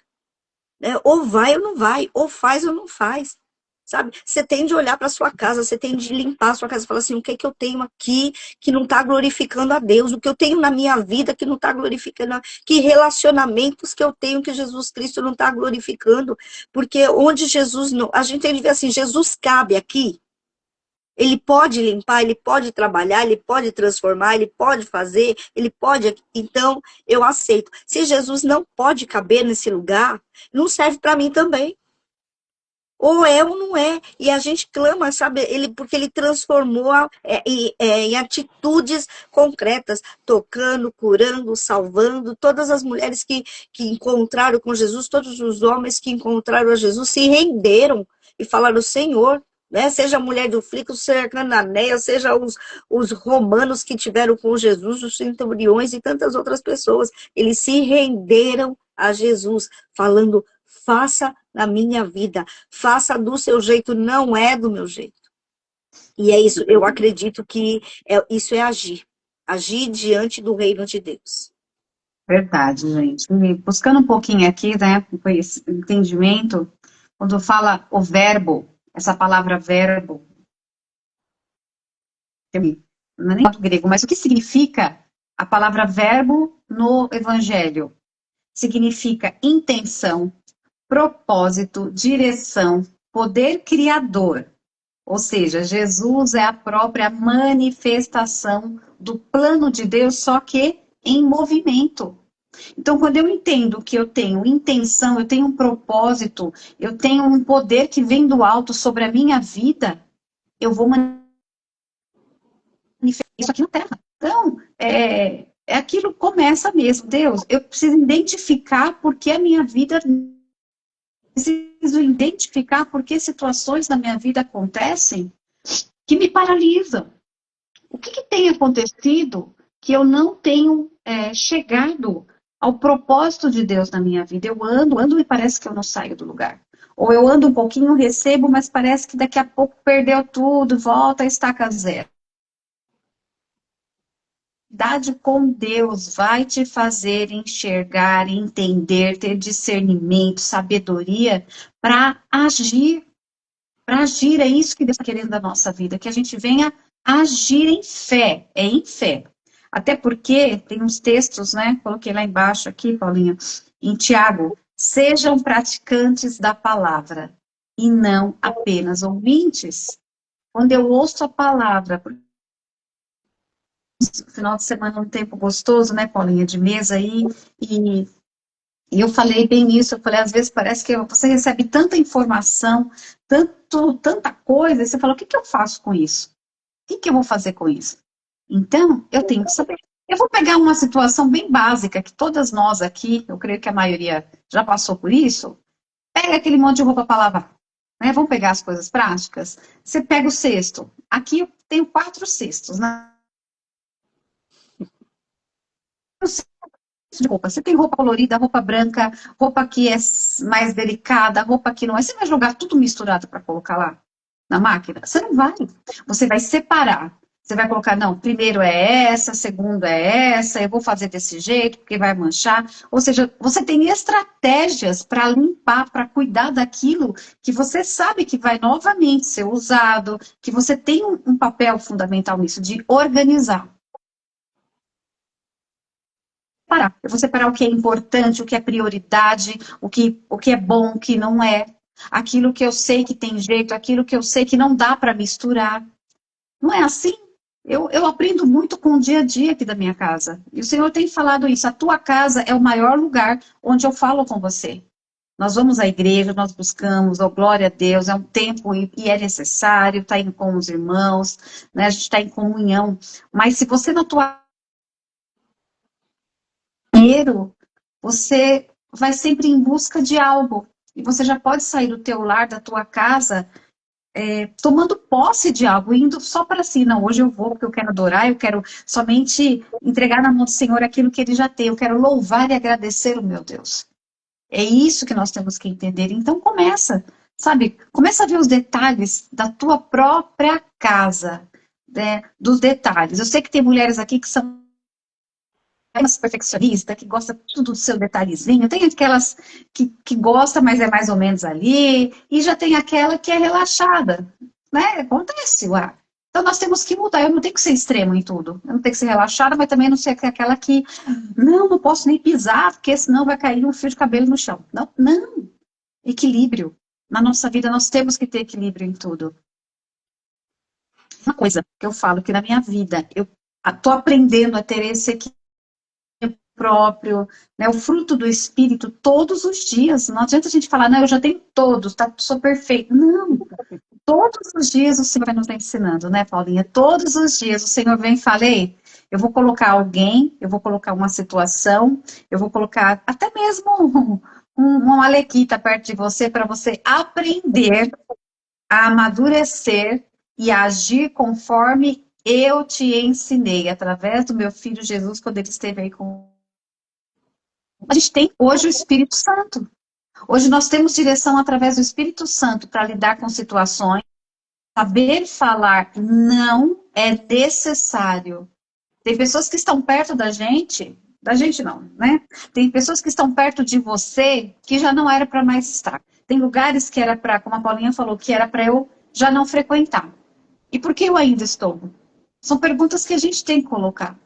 Speaker 2: Ou vai ou não vai. Ou faz ou não faz. Sabe? Você tem de olhar para sua casa, você tem de limpar a sua casa e falar assim, o que é que eu tenho aqui que não está glorificando a Deus? O que eu tenho na minha vida que não está glorificando? Que relacionamentos que eu tenho que Jesus Cristo não está glorificando? Porque onde Jesus não... A gente tem de ver assim, Jesus cabe aqui. Ele pode limpar, ele pode trabalhar, ele pode transformar, ele pode fazer, ele pode... Então, eu aceito. Se Jesus não pode caber nesse lugar, não serve para mim também. Ou é ou não é. E a gente clama, sabe, porque ele transformou em atitudes concretas, tocando, curando, salvando. Todas as mulheres que encontraram com Jesus, todos os homens que encontraram a Jesus se renderam e falaram, Senhor, né? Seja a mulher do flico, seja a cananeia, seja os romanos que tiveram com Jesus, os centuriões e tantas outras pessoas. Eles se renderam a Jesus, falando, faça na minha vida, faça do seu jeito, não é do meu jeito. E é isso, eu acredito que isso é agir. Agir diante do reino de Deus.
Speaker 3: Verdade, gente. E buscando um pouquinho aqui, né, com esse entendimento, quando fala o verbo, essa palavra verbo, não é nem do grego, mas o que significa a palavra verbo no Evangelho? Significa intenção, propósito, direção, poder criador. Ou seja, Jesus é a própria manifestação do plano de Deus, só que em movimento. Então, quando eu entendo que eu tenho intenção, eu tenho um propósito, eu tenho um poder que vem do alto sobre a minha vida, eu vou manifestar isso aqui na Terra. Então, aquilo começa mesmo. Deus, eu preciso identificar porque a minha vida preciso identificar por que situações na minha vida acontecem que me paralisam. O que tem acontecido que eu não tenho chegado ao propósito de Deus na minha vida? Eu ando e parece que eu não saio do lugar. Ou eu ando um pouquinho, recebo, mas parece que daqui a pouco perdeu tudo, volta a estaca zero. Idade com Deus vai te fazer enxergar, entender, ter discernimento, sabedoria para agir. Para agir, é isso que Deus está querendo da nossa vida, que a gente venha agir em fé, é em fé. Até porque tem uns textos, né? Coloquei lá embaixo aqui, Paulinha, em Tiago, sejam praticantes da palavra e não apenas ouvintes. Quando eu ouço a palavra, no final de semana um tempo gostoso, né, Paulinha, de mesa aí, e eu falei bem isso, eu falei, às vezes parece que você recebe tanta informação, tanta coisa, e você fala, o que eu faço com isso? O que eu vou fazer com isso? Então, eu tenho que saber. Eu vou pegar uma situação bem básica, que todas nós aqui, eu creio que a maioria já passou por isso, pega aquele monte de roupa para lavar, né? Vamos pegar as coisas práticas? Você pega o cesto. Aqui eu tenho 4 cestos, né? De roupa. Você tem roupa colorida, roupa branca, roupa que é mais delicada, roupa que não é. Você vai jogar tudo misturado para colocar lá na máquina? Você não vai. Você vai separar. Você vai colocar, não, primeiro é essa, segundo é essa, eu vou fazer desse jeito, porque vai manchar. Ou seja, você tem estratégias para limpar, para cuidar daquilo que você sabe que vai novamente ser usado, que você tem um papel fundamental nisso, de organizar. Eu vou separar o que é importante, o que é prioridade, o que é bom, o que não é. Aquilo que eu sei que tem jeito, aquilo que eu sei que não dá para misturar. Não é assim? Eu aprendo muito com o dia a dia aqui da minha casa. E o Senhor tem falado isso. A tua casa é o maior lugar onde eu falo com você. Nós vamos à igreja, nós buscamos, oh, glória a Deus, é um tempo e é necessário estar com os irmãos, né? A gente está em comunhão. Mas se você na tua dinheiro, você vai sempre em busca de algo. E você já pode sair do teu lar, da tua casa, tomando posse de algo, indo só para si. Não, hoje eu vou porque eu quero adorar, eu quero somente entregar na mão do Senhor aquilo que Ele já tem. Eu quero louvar e agradecer o meu Deus. É isso que nós temos que entender. Então começa, sabe? Começa a ver os detalhes da tua própria casa, né? Dos detalhes. Eu sei que tem mulheres aqui que são mais perfeccionista, que gosta tudo do seu detalhezinho, tem aquelas que gosta, mas é mais ou menos ali, e já tem aquela que é relaxada, né? Acontece, ué. Então nós temos que mudar, eu não tenho que ser extremo em tudo, eu não tenho que ser relaxada, mas também não ser aquela que, não posso nem pisar, porque senão vai cair um fio de cabelo no chão. Não, não. Equilíbrio. Na nossa vida nós temos que ter equilíbrio em tudo. Uma coisa que eu falo que na minha vida, eu estou aprendendo a ter esse equilíbrio próprio, né, o fruto do Espírito todos os dias. Não adianta a gente falar, não, eu já tenho todos, sou perfeito. Não, todos os dias o Senhor vai nos ensinando, né, Paulinha? Todos os dias o Senhor vem e fala, ei, eu vou colocar alguém, eu vou colocar uma situação, eu vou colocar até mesmo uma alequita perto de você para você aprender a amadurecer e a agir conforme eu te ensinei, através do meu filho Jesus, quando ele esteve aí com... A gente tem hoje o Espírito Santo. Hoje nós temos direção através do Espírito Santo para lidar com situações. Saber falar não é necessário. Tem pessoas que estão perto da gente não, né? Tem pessoas que estão perto de você que já não era para mais estar. Tem lugares que era para, como a Paulinha falou, que era para eu já não frequentar. E por que eu ainda estou? São perguntas que a gente tem que colocar.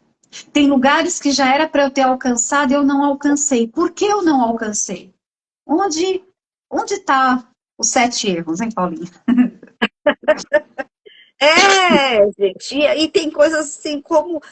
Speaker 3: Tem lugares que já era para eu ter alcançado e eu não alcancei. Por que eu não alcancei? Onde está os 7 erros, hein, Paulinha?
Speaker 2: Gente, e tem coisas assim como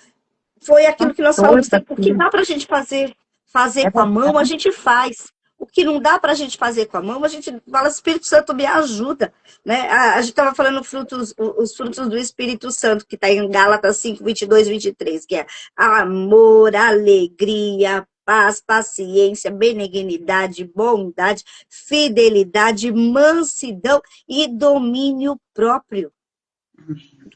Speaker 2: foi aquilo que nós falamos, o que dá para a gente fazer com a mão, a gente faz. O que não dá para a gente fazer com a mão, a gente fala, Espírito Santo me ajuda. Né? A gente estava falando os frutos do Espírito Santo, que está em Gálatas 5, 22, 23, que é amor, alegria, paz, paciência, benignidade, bondade, fidelidade, mansidão e domínio próprio.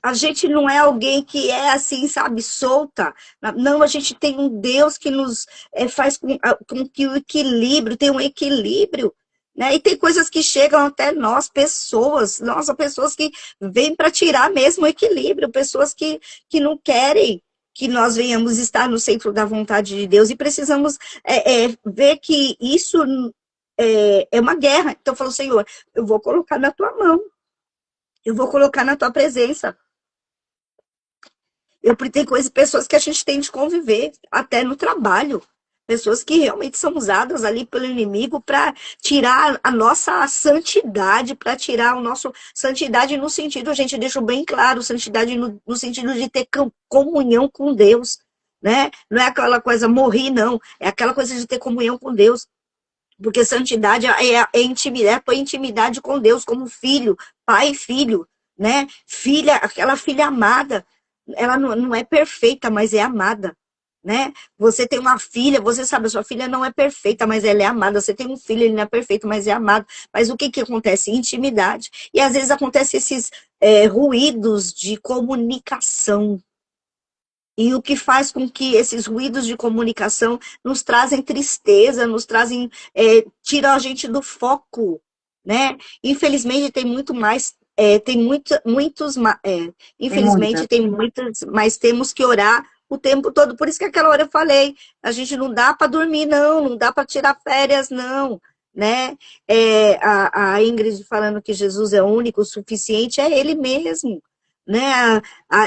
Speaker 2: A gente não é alguém que é assim, sabe, solta. Não, a gente tem um Deus que nos faz com que o equilíbrio, tem um equilíbrio, né? E tem coisas que chegam até nós, pessoas que vêm para tirar mesmo o equilíbrio, pessoas que não querem que nós venhamos estar no centro da vontade de Deus, e precisamos ver que isso é uma guerra. Então eu falo, Senhor, eu vou colocar na tua mão, eu vou colocar na tua presença. Tem pessoas que a gente tem de conviver, até no trabalho. Pessoas que realmente são usadas ali pelo inimigo para tirar a nossa santidade, para tirar o nosso santidade no sentido, a gente deixa bem claro, santidade no sentido de ter comunhão com Deus, né? Não é aquela coisa morrer, não. É aquela coisa de ter comunhão com Deus. Porque santidade é intimidade com Deus, como filho, pai e filho, né? Filha, aquela filha amada. Ela não é perfeita, mas é amada, né? Você tem uma filha, você sabe, a sua filha não é perfeita, mas ela é amada. Você tem um filho, ele não é perfeito, mas é amado. Mas o que acontece? Intimidade. E às vezes acontece esses ruídos de comunicação. E o que faz com que esses ruídos de comunicação nos trazem tristeza, nos trazem, tiram a gente do foco, né? Infelizmente tem muito mais, infelizmente tem muitas, mas temos que orar o tempo todo. Por isso que aquela hora eu falei, a gente não dá para dormir, não dá para tirar férias, não, né? A Ingrid falando que Jesus é único, o suficiente, é ele mesmo. Né?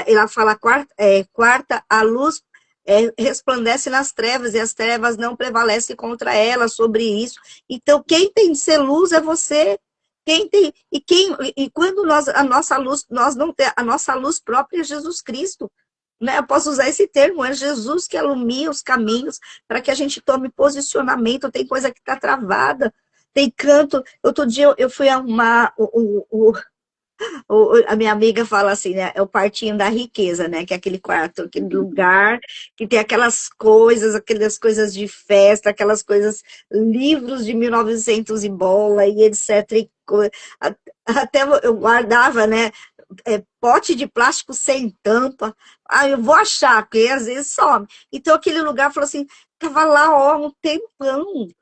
Speaker 2: Ela fala, quarta, a luz resplandece nas trevas, e as trevas não prevalecem contra ela, sobre isso. Então, quem tem de ser luz é você. E quando a nossa luz, nós não temos, a nossa luz própria é Jesus Cristo. Né? Eu posso usar esse termo, é Jesus que ilumina os caminhos para que a gente tome posicionamento. Tem coisa que está travada, tem canto. Outro dia eu fui arrumar a minha amiga fala assim, né? É o quartinho da riqueza, né? Que é aquele quarto, aquele lugar que tem aquelas coisas de festa, aquelas coisas, livros de 1900 e bola, e etc. Até eu guardava, né? Pote de plástico sem tampa. Eu vou achar, porque às vezes some. Então aquele lugar falou assim, tava lá, ó,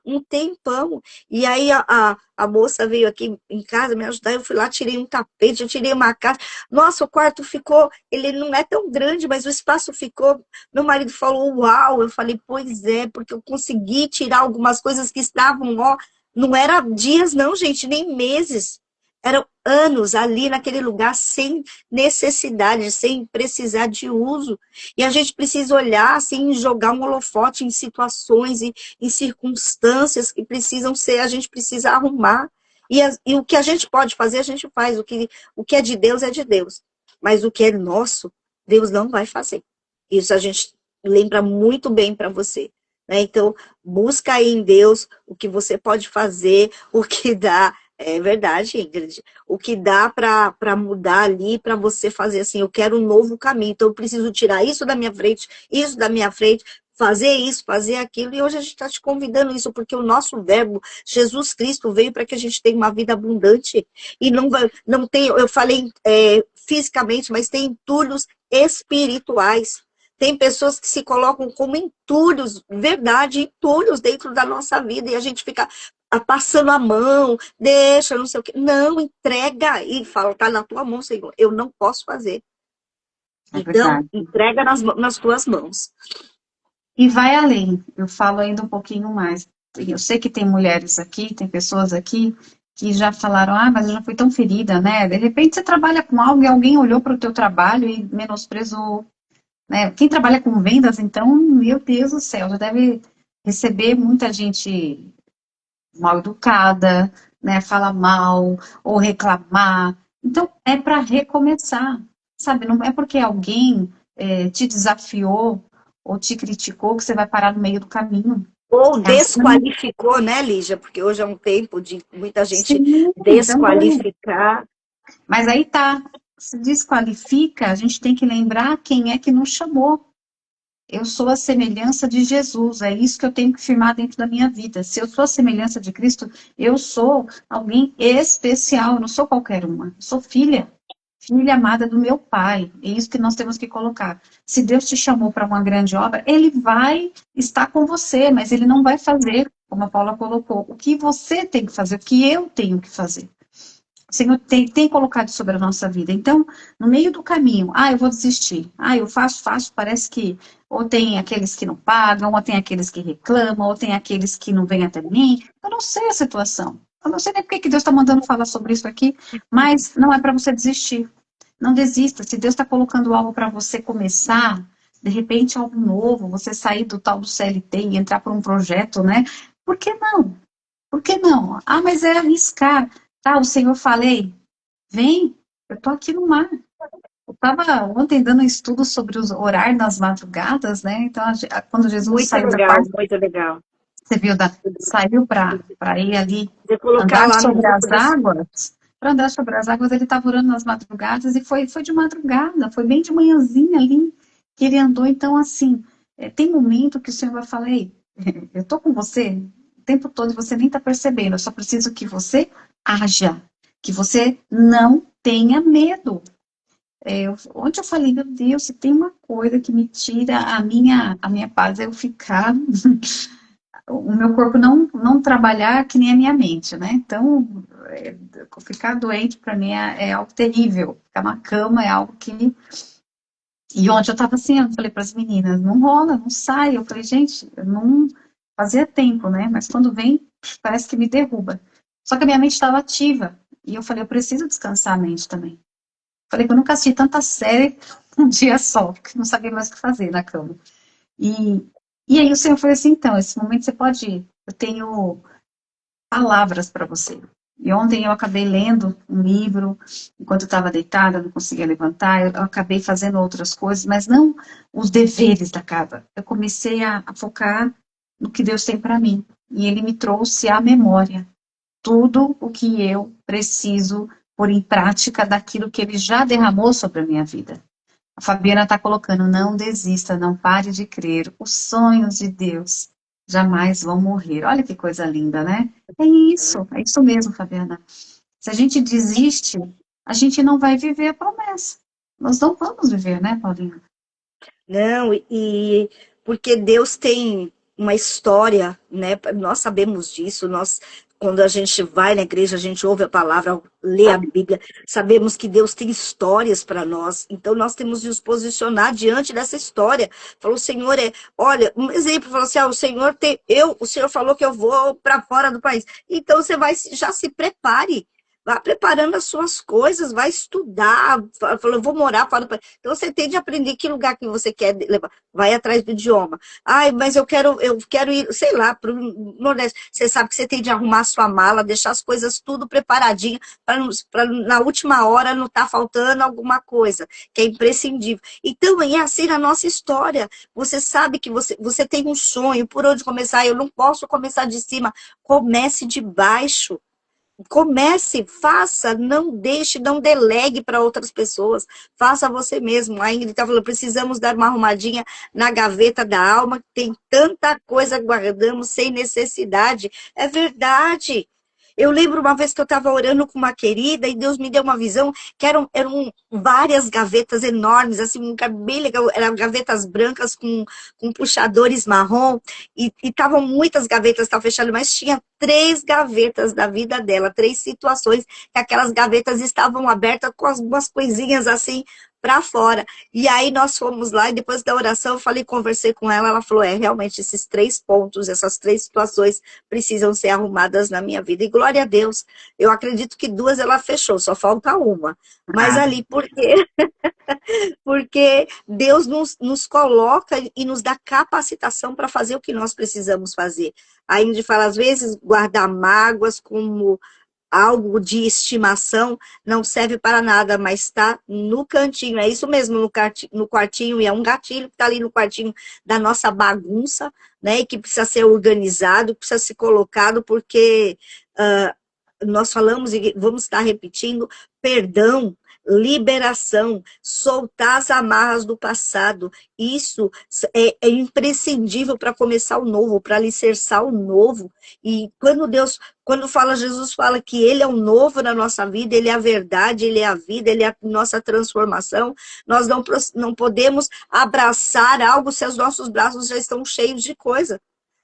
Speaker 2: um tempão. E aí a moça veio aqui em casa me ajudar, eu fui lá, tirei um tapete, eu tirei uma caixa. Nossa, o quarto ficou, ele não é tão grande, mas o espaço ficou. Meu marido falou, uau, eu falei, pois é, porque eu consegui tirar algumas coisas que estavam, ó, não era dias não, gente, nem meses. Eram anos ali naquele lugar sem necessidade, sem precisar de uso. E a gente precisa olhar assim, jogar um holofote em situações e em circunstâncias que precisam ser, a gente precisa arrumar. E o que a gente pode fazer, a gente faz. O que é de Deus é de Deus. Mas o que é nosso, Deus não vai fazer. Isso a gente lembra muito bem para você. Né? Então, busca aí em Deus o que você pode fazer, o que dá. É verdade, Ingrid. O que dá para mudar ali, para você fazer assim, eu quero um novo caminho, então eu preciso tirar isso da minha frente, fazer isso, fazer aquilo, e hoje a gente está te convidando isso, porque o nosso verbo, Jesus Cristo, veio para que a gente tenha uma vida abundante, e não tem, eu falei fisicamente, mas tem entulhos espirituais. Tem pessoas que se colocam como entulhos, verdade, entulhos dentro da nossa vida, e a gente fica passando a mão, deixa, não sei o quê. Não, entrega e fala, tá na tua mão, Senhor, eu não posso fazer. Então, entrega nas tuas mãos.
Speaker 3: E vai além, eu falo ainda um pouquinho mais. Eu sei que tem mulheres aqui, tem pessoas aqui que já falaram, mas eu já fui tão ferida, né? De repente você trabalha com algo e alguém olhou para o teu trabalho e menosprezou. Né? Quem trabalha com vendas, então, meu Deus do céu, já deve receber muita gente mal educada, né? Falar mal ou reclamar. Então, é para recomeçar, sabe? Não é porque alguém te desafiou ou te criticou que você vai parar no meio do caminho.
Speaker 2: Ou desqualificou, né, Lígia? Porque hoje é um tempo de muita gente
Speaker 3: desqualificar. Mas aí tá, se desqualifica, a gente tem que lembrar quem é que nos chamou. eu sou a semelhança de Jesus, é isso que eu tenho que firmar dentro da minha vida. Se eu sou a semelhança de Cristo, eu sou alguém especial, eu não sou qualquer uma, eu sou filha. Filha amada do meu Pai, é isso que nós temos que colocar. Se Deus te chamou para uma grande obra, Ele vai estar com você, mas Ele não vai fazer, como a Paula colocou, o que você tem que fazer, o que eu tenho que fazer. O Senhor tem colocado sobre a nossa vida. Então, no meio do caminho, eu vou desistir. Eu faço, parece que ou tem aqueles que não pagam, ou tem aqueles que reclamam, ou tem aqueles que não vêm até mim. Eu não sei a situação. Eu não sei nem porque que Deus está mandando falar sobre isso aqui, mas não é para você desistir. Não desista. Se Deus está colocando algo para você começar, de repente algo novo, você sair do tal do CLT e entrar para um projeto, né? Por que não? Por que não? Mas é arriscar. Tá, o Senhor falei, vem, eu tô aqui no mar. Eu estava ontem dando um estudo sobre orar nas madrugadas, né? Então, quando Jesus
Speaker 2: Muito
Speaker 3: saiu da
Speaker 2: legal,
Speaker 3: parte,
Speaker 2: muito legal.
Speaker 3: você viu, saiu para ir ali
Speaker 2: Vou colocar
Speaker 3: andar
Speaker 2: lá no
Speaker 3: sobre
Speaker 2: grupo
Speaker 3: as
Speaker 2: das...
Speaker 3: águas. Para andar sobre as águas, ele estava orando nas madrugadas e foi de madrugada, foi bem de manhãzinha ali que ele andou. Então, assim, tem momento que o Senhor vai falar, ei, eu tô com você o tempo todo e você nem está percebendo, eu só preciso que você haja, que você não tenha medo. Ontem eu falei, meu Deus, se tem uma coisa que me tira a minha paz, é eu ficar, o meu corpo não trabalhar que nem a minha mente, né? Então, ficar doente para mim é algo terrível. Ficar na cama é algo que. E ontem eu estava assim, eu falei para as meninas, não rola, não sai. Eu falei, gente, eu não fazia tempo, né? Mas quando vem, parece que me derruba. Só que a minha mente estava ativa. E eu falei, eu preciso descansar a mente também. Falei que eu nunca assisti tanta série um dia só, porque não sabia mais o que fazer na cama. E, e aí o Senhor falou assim, então, esse momento você pode ir. Eu tenho palavras para você. E ontem eu acabei lendo um livro, enquanto eu estava deitada, eu não conseguia levantar, eu acabei fazendo outras coisas, mas não os deveres da casa. Eu comecei a focar no que Deus tem para mim. E Ele me trouxe à memória tudo o que eu preciso pôr em prática daquilo que Ele já derramou sobre a minha vida. A Fabiana está colocando, não desista, não pare de crer. Os sonhos de Deus jamais vão morrer. Olha que coisa linda, né? É isso mesmo, Fabiana. Se a gente desiste, a gente não vai viver a promessa. Nós não vamos viver, né, Paulinha?
Speaker 2: Não, e porque Deus tem uma história, né? Nós sabemos disso, quando a gente vai na igreja, a gente ouve a palavra, lê a Bíblia, sabemos que Deus tem histórias para nós, então nós temos de nos posicionar diante dessa história. Falou, o Senhor olha, um exemplo, falou assim, o Senhor falou que eu vou para fora do país, então você já se prepare. Vá preparando as suas coisas, vai estudar, falou, eu vou morar fora do país. Então você tem de aprender que lugar que você quer levar, vai atrás do idioma. Mas eu quero ir, sei lá, para o Nordeste. Você sabe que você tem de arrumar a sua mala, deixar as coisas tudo preparadinho, para na última hora não estar faltando alguma coisa, que é imprescindível. Então, é assim na nossa história. Você sabe que você tem um sonho, por onde começar? Eu não posso começar de cima, comece de baixo. Comece, faça, não deixe, não delegue para outras pessoas, faça você mesmo. A Ingrid está falando, precisamos dar uma arrumadinha na gaveta da alma, tem tanta coisa guardamos sem necessidade. É verdade. Eu lembro uma vez que eu estava orando com uma querida e Deus me deu uma visão que eram várias gavetas enormes, assim, bem legal, eram gavetas brancas com puxadores marrom e estavam muitas gavetas, estavam fechadas, mas tinha 3 gavetas da vida dela, 3 situações que aquelas gavetas estavam abertas com algumas coisinhas assim para fora. E aí nós fomos lá e depois da oração eu conversei com ela, ela falou, realmente esses 3 pontos, essas 3 situações precisam ser arrumadas na minha vida. E glória a Deus, eu acredito que 2 ela fechou, só falta uma. Mas ali, por quê? Porque Deus nos coloca e nos dá capacitação para fazer o que nós precisamos fazer. A Ingrid fala, às vezes, guardar mágoas como algo de estimação não serve para nada, mas está no cantinho. É isso mesmo, no quartinho, e é um gatilho que está ali no quartinho da nossa bagunça, né? E que precisa ser organizado, precisa ser colocado, porque nós falamos e vamos estar repetindo, perdão liberação, soltar as amarras do passado. Isso é imprescindível para começar o novo, para alicerçar o novo. E quando Jesus fala que ele é o novo na nossa vida, ele é a verdade, ele é a vida, ele é a nossa transformação, nós não podemos abraçar algo se os nossos braços já estão cheios de coisa.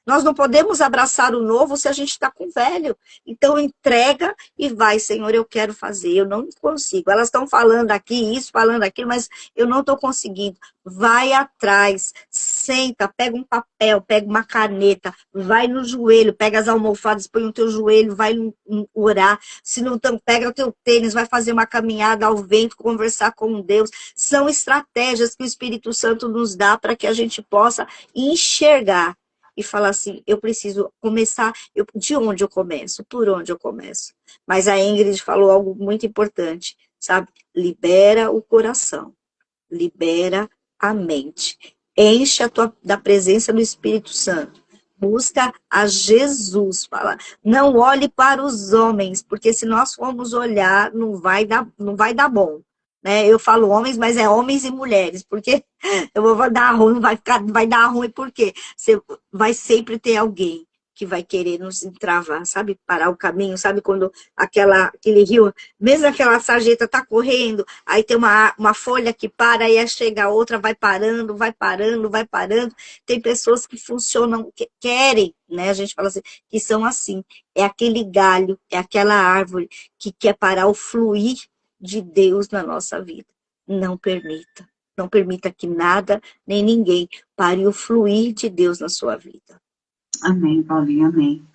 Speaker 2: Nós não podemos abraçar o novo se a gente está com o velho. Então, entrega e vai, Senhor, eu quero fazer, eu não consigo. Elas estão falando aqui isso, falando aquilo, mas eu não estou conseguindo. Vai atrás, senta, pega um papel, pega uma caneta, vai no joelho, pega as almofadas, põe no teu joelho, vai orar. Se não, então, pega o teu tênis, vai fazer uma caminhada ao vento, conversar com Deus. São estratégias que o Espírito Santo nos dá para que a gente possa enxergar e falar assim, eu preciso começar, de onde eu começo? Por onde eu começo? Mas a Ingrid falou algo muito importante, sabe? Libera o coração, libera a mente, enche da presença do Espírito Santo, busca a Jesus, fala, não olhe para os homens, porque se nós formos olhar, não vai dar bom. Né? Eu falo homens, mas é homens e mulheres, porque eu vou dar ruim, vai dar ruim, porque você vai sempre ter alguém que vai querer nos entravar, sabe? Parar o caminho, sabe? Quando aquele rio, mesmo aquela sarjeta tá correndo, aí tem uma folha que para, aí chega a outra, vai parando, vai parando, vai parando. Tem pessoas que funcionam, que querem, né? A gente fala assim, que são assim. É aquele galho, é aquela árvore que quer parar o fluir de Deus na nossa vida. Não permita. Não permita que nada, nem ninguém pare o fluir de Deus na sua vida.
Speaker 3: Amém, Paulinha, amém.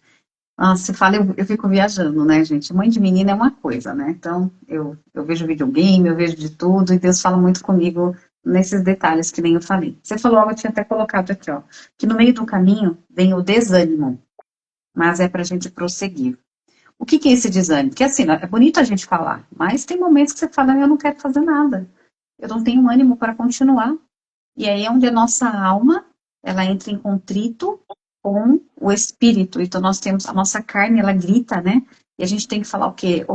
Speaker 3: Você fala, eu fico viajando, né, gente? Mãe de menina é uma coisa, né? Então, eu vejo videogame, eu vejo de tudo, e Deus fala muito comigo nesses detalhes que nem eu falei. Você falou algo, eu tinha até colocado aqui, ó, que no meio do caminho vem o desânimo, mas é pra gente prosseguir. O que é esse desânimo? Porque assim, é bonito a gente falar, mas tem momentos que você fala, eu não quero fazer nada. Eu não tenho ânimo para continuar. E aí é onde a nossa alma, ela entra em contrito com o espírito. Então nós temos, a nossa carne, ela grita, né? E a gente tem que falar o quê?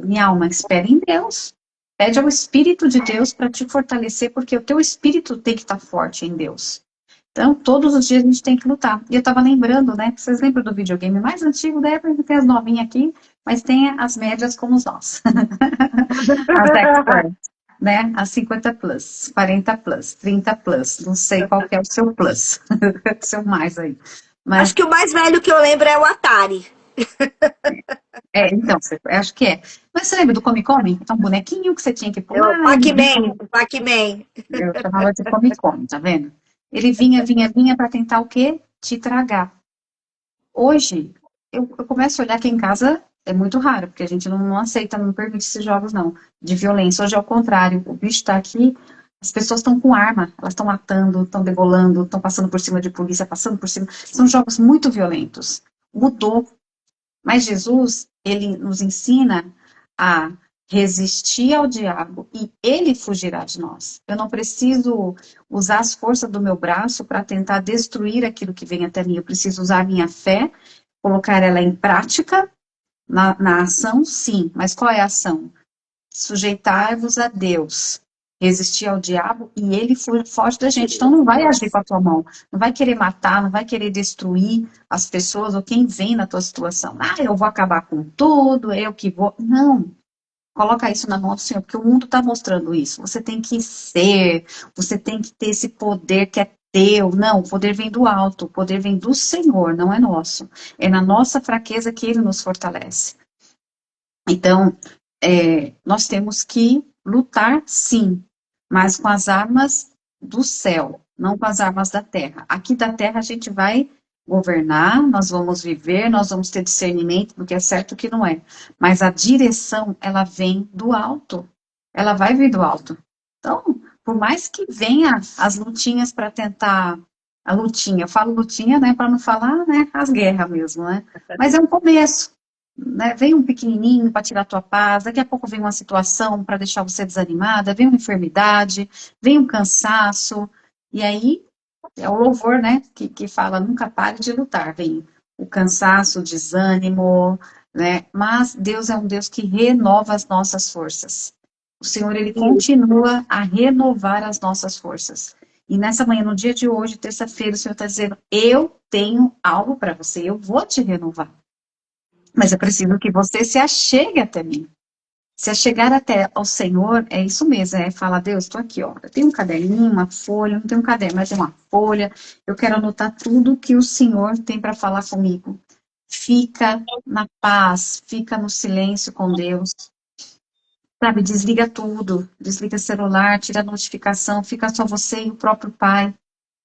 Speaker 3: Minha alma, espere em Deus. Pede ao Espírito de Deus para te fortalecer, porque o teu espírito tem que estar forte em Deus. Então, todos os dias a gente tem que lutar. E eu estava lembrando, né? Vocês lembram do videogame mais antigo da época, que tem as novinhas aqui, mas tem as médias como os nossos. As experts, né? As 50 plus, 40 plus, 30 plus. Não sei qual que é o seu plus. O seu mais aí. Mas,
Speaker 2: acho que o mais velho que eu lembro é o Atari.
Speaker 3: Então, acho que é. Mas você lembra do Come Come? É um bonequinho que você tinha que pular.
Speaker 2: É o Pac-Man.
Speaker 3: Eu chamava de Come Come, tá vendo? Ele vinha para tentar o quê? Te tragar. Hoje, eu começo a olhar aqui em casa, é muito raro, porque a gente não aceita, não permite esses jogos, não, de violência. Hoje é o contrário, o bicho tá aqui, as pessoas estão com arma, elas estão matando, estão degolando, estão passando por cima de polícia, passando por cima. São jogos muito violentos. Mudou. Mas Jesus, ele nos ensina a resistir ao diabo e ele fugirá de nós. Eu não preciso usar as forças do meu braço para tentar destruir aquilo que vem até mim. Eu preciso usar a minha fé, colocar ela em prática, na ação, sim. Mas qual é a ação? Sujeitar-vos a Deus, resistir ao diabo e ele foge da gente. Então não vai agir com a tua mão, não vai querer matar, não vai querer destruir as pessoas ou quem vem na tua situação. Eu vou acabar com tudo, eu que vou. Não. Coloca isso na mão do Senhor, porque o mundo está mostrando isso. Você tem que ser, você tem que ter esse poder que é teu. Não, o poder vem do alto, o poder vem do Senhor, não é nosso. É na nossa fraqueza que Ele nos fortalece. Então, nós temos que lutar, sim, mas com as armas do céu, não com as armas da terra. Aqui da terra a gente vai governar, nós vamos viver, nós vamos ter discernimento do que é certo e do que não é. Mas a direção, ela vem do alto. Ela vai vir do alto. Então, por mais que venha as lutinhas para tentar... A lutinha, eu falo lutinha, né, para não falar, né, as guerras mesmo, né? Mas é um começo. Né? Vem um pequenininho para tirar a tua paz, daqui a pouco vem uma situação para deixar você desanimada, vem uma enfermidade, vem um cansaço, e aí é o louvor, né, que fala, nunca pare de lutar, vem o cansaço, o desânimo, né, mas Deus é um Deus que renova as nossas forças. O Senhor, Ele continua a renovar as nossas forças. E nessa manhã, no dia de hoje, terça-feira, o Senhor está dizendo, eu tenho algo para você, eu vou te renovar. Mas eu preciso que você se achegue até mim. Se achegar até ao Senhor, é isso mesmo, é falar, Deus, estou aqui, ó, eu tenho um caderninho, uma folha, não tenho um caderno, mas tenho uma folha, eu quero anotar tudo que o Senhor tem para falar comigo. Fica na paz, fica no silêncio com Deus, sabe, desliga tudo, desliga celular, tira a notificação, fica só você e o próprio Pai.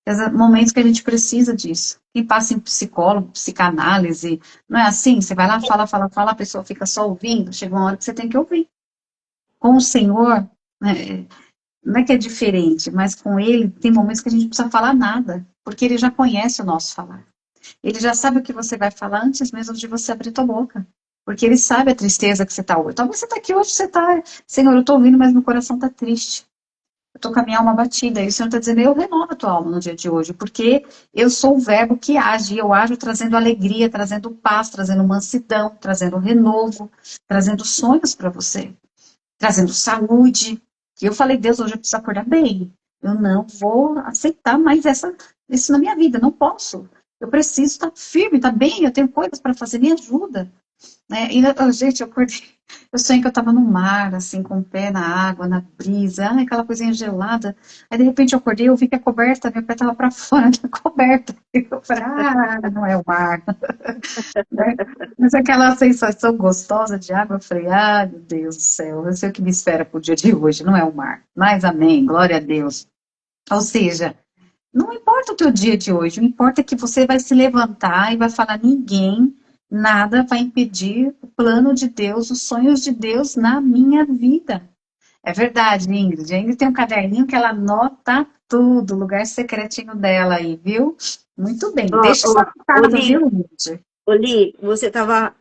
Speaker 3: Tem momentos que a gente precisa disso. Quem passa em psicólogo, psicanálise, não é assim? Você vai lá, fala, fala, fala, a pessoa fica só ouvindo, chega uma hora que você tem que ouvir. Com o Senhor, né, não é que é diferente, mas com Ele tem momentos que a gente não precisa falar nada, porque Ele já conhece o nosso falar. Ele já sabe o que você vai falar antes mesmo de você abrir tua boca. Porque Ele sabe a tristeza que você está hoje. Talvez você está aqui hoje, você está, Senhor, eu estou ouvindo, mas meu coração está triste. Eu estou com a minha alma batida. E o Senhor está dizendo, eu renovo a tua alma no dia de hoje, porque eu sou o verbo que age. E eu ajo trazendo alegria, trazendo paz, trazendo mansidão, trazendo renovo, trazendo sonhos para você, trazendo saúde. E eu falei, Deus, hoje eu preciso acordar bem. Eu não vou aceitar mais isso na minha vida, não posso. Eu preciso estar firme, estar bem, eu tenho coisas para fazer, me ajuda. Né? E, gente, eu acordei, eu sonhei que eu estava no mar, assim, com o pé na água, na brisa, aquela coisinha gelada. Aí, de repente, eu acordei, eu vi que a coberta, meu pé estava para fora da coberta. Eu falei, não é o mar. Né? Mas aquela sensação gostosa de água, eu falei, meu Deus do céu, eu sei o que me espera pro dia de hoje, não é o mar. Mas amém, glória a Deus. Ou seja, não importa o teu dia de hoje, o importa é que você vai se levantar e vai falar, ninguém, nada vai impedir o plano de Deus, os sonhos de Deus na minha vida. É verdade, Ingrid. A Ingrid tem um caderninho que ela anota tudo, lugar secretinho dela aí, viu? Muito bem. Deixa sua casa,
Speaker 2: Li,
Speaker 3: viu, Ingrid?
Speaker 2: Li, você estava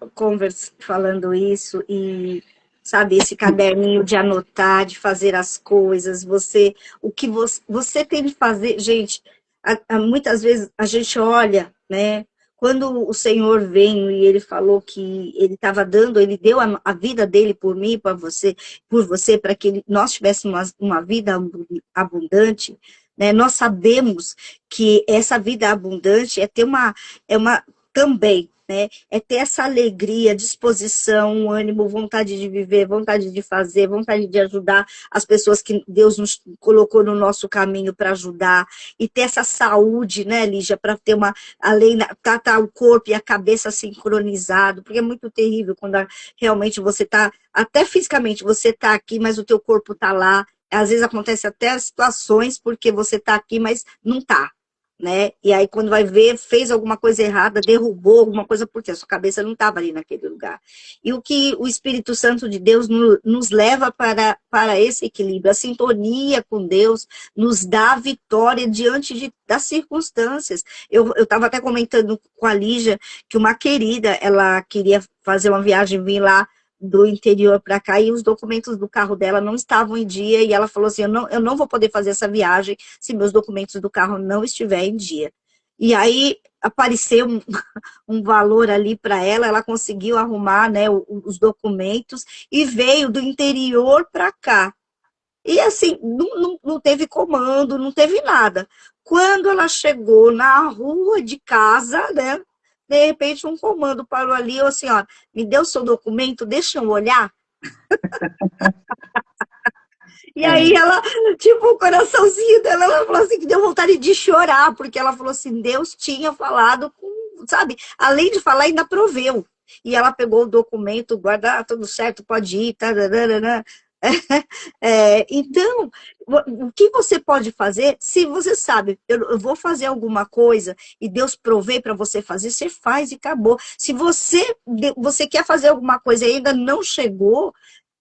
Speaker 2: falando isso e, sabe, esse caderninho de anotar, de fazer as coisas, o que você tem de fazer, gente, muitas vezes a gente olha, né, quando o Senhor veio e ele falou que ele estava dando, ele deu a vida dele por mim, por você, para que nós tivéssemos uma vida abundante, né, nós sabemos que essa vida abundante é uma também, né? É ter essa alegria, disposição, ânimo, vontade de viver, vontade de fazer, vontade de ajudar as pessoas que Deus nos colocou no nosso caminho para ajudar, e ter essa saúde, né, Lígia, para ter além tá o corpo e a cabeça sincronizado, porque é muito terrível quando realmente você tá, até fisicamente você tá aqui, mas o teu corpo tá lá. Às vezes acontece até situações porque você tá aqui, mas não tá. Né? E aí, quando vai ver, fez alguma coisa errada, derrubou alguma coisa, porque a sua cabeça não estava ali naquele lugar. E o que o Espírito Santo de Deus nos leva para esse equilíbrio, a sintonia com Deus, nos dá vitória diante das circunstâncias. Eu estava até comentando com a Lígia que uma querida, ela queria fazer uma viagem, vir lá do interior para cá, e os documentos do carro dela não estavam em dia, e ela falou assim, eu não vou poder fazer essa viagem se meus documentos do carro não estiverem em dia. E aí apareceu um valor ali para ela conseguiu arrumar, né, os documentos, e veio do interior para cá. E assim, não teve comando, não teve nada. Quando ela chegou na rua de casa, né, de repente um comando parou ali, eu assim, ó, me deu seu documento, deixa eu olhar. E aí ela, tipo, o coraçãozinho dela, ela falou assim, que deu vontade de chorar, porque ela falou assim, Deus tinha falado com, sabe, além de falar, ainda proveu. E ela pegou o documento, guarda, tudo certo, pode ir, tá, então, o que você pode fazer, se você sabe, eu vou fazer alguma coisa e Deus provê para você fazer, você faz e acabou. Se você quer fazer alguma coisa e ainda não chegou,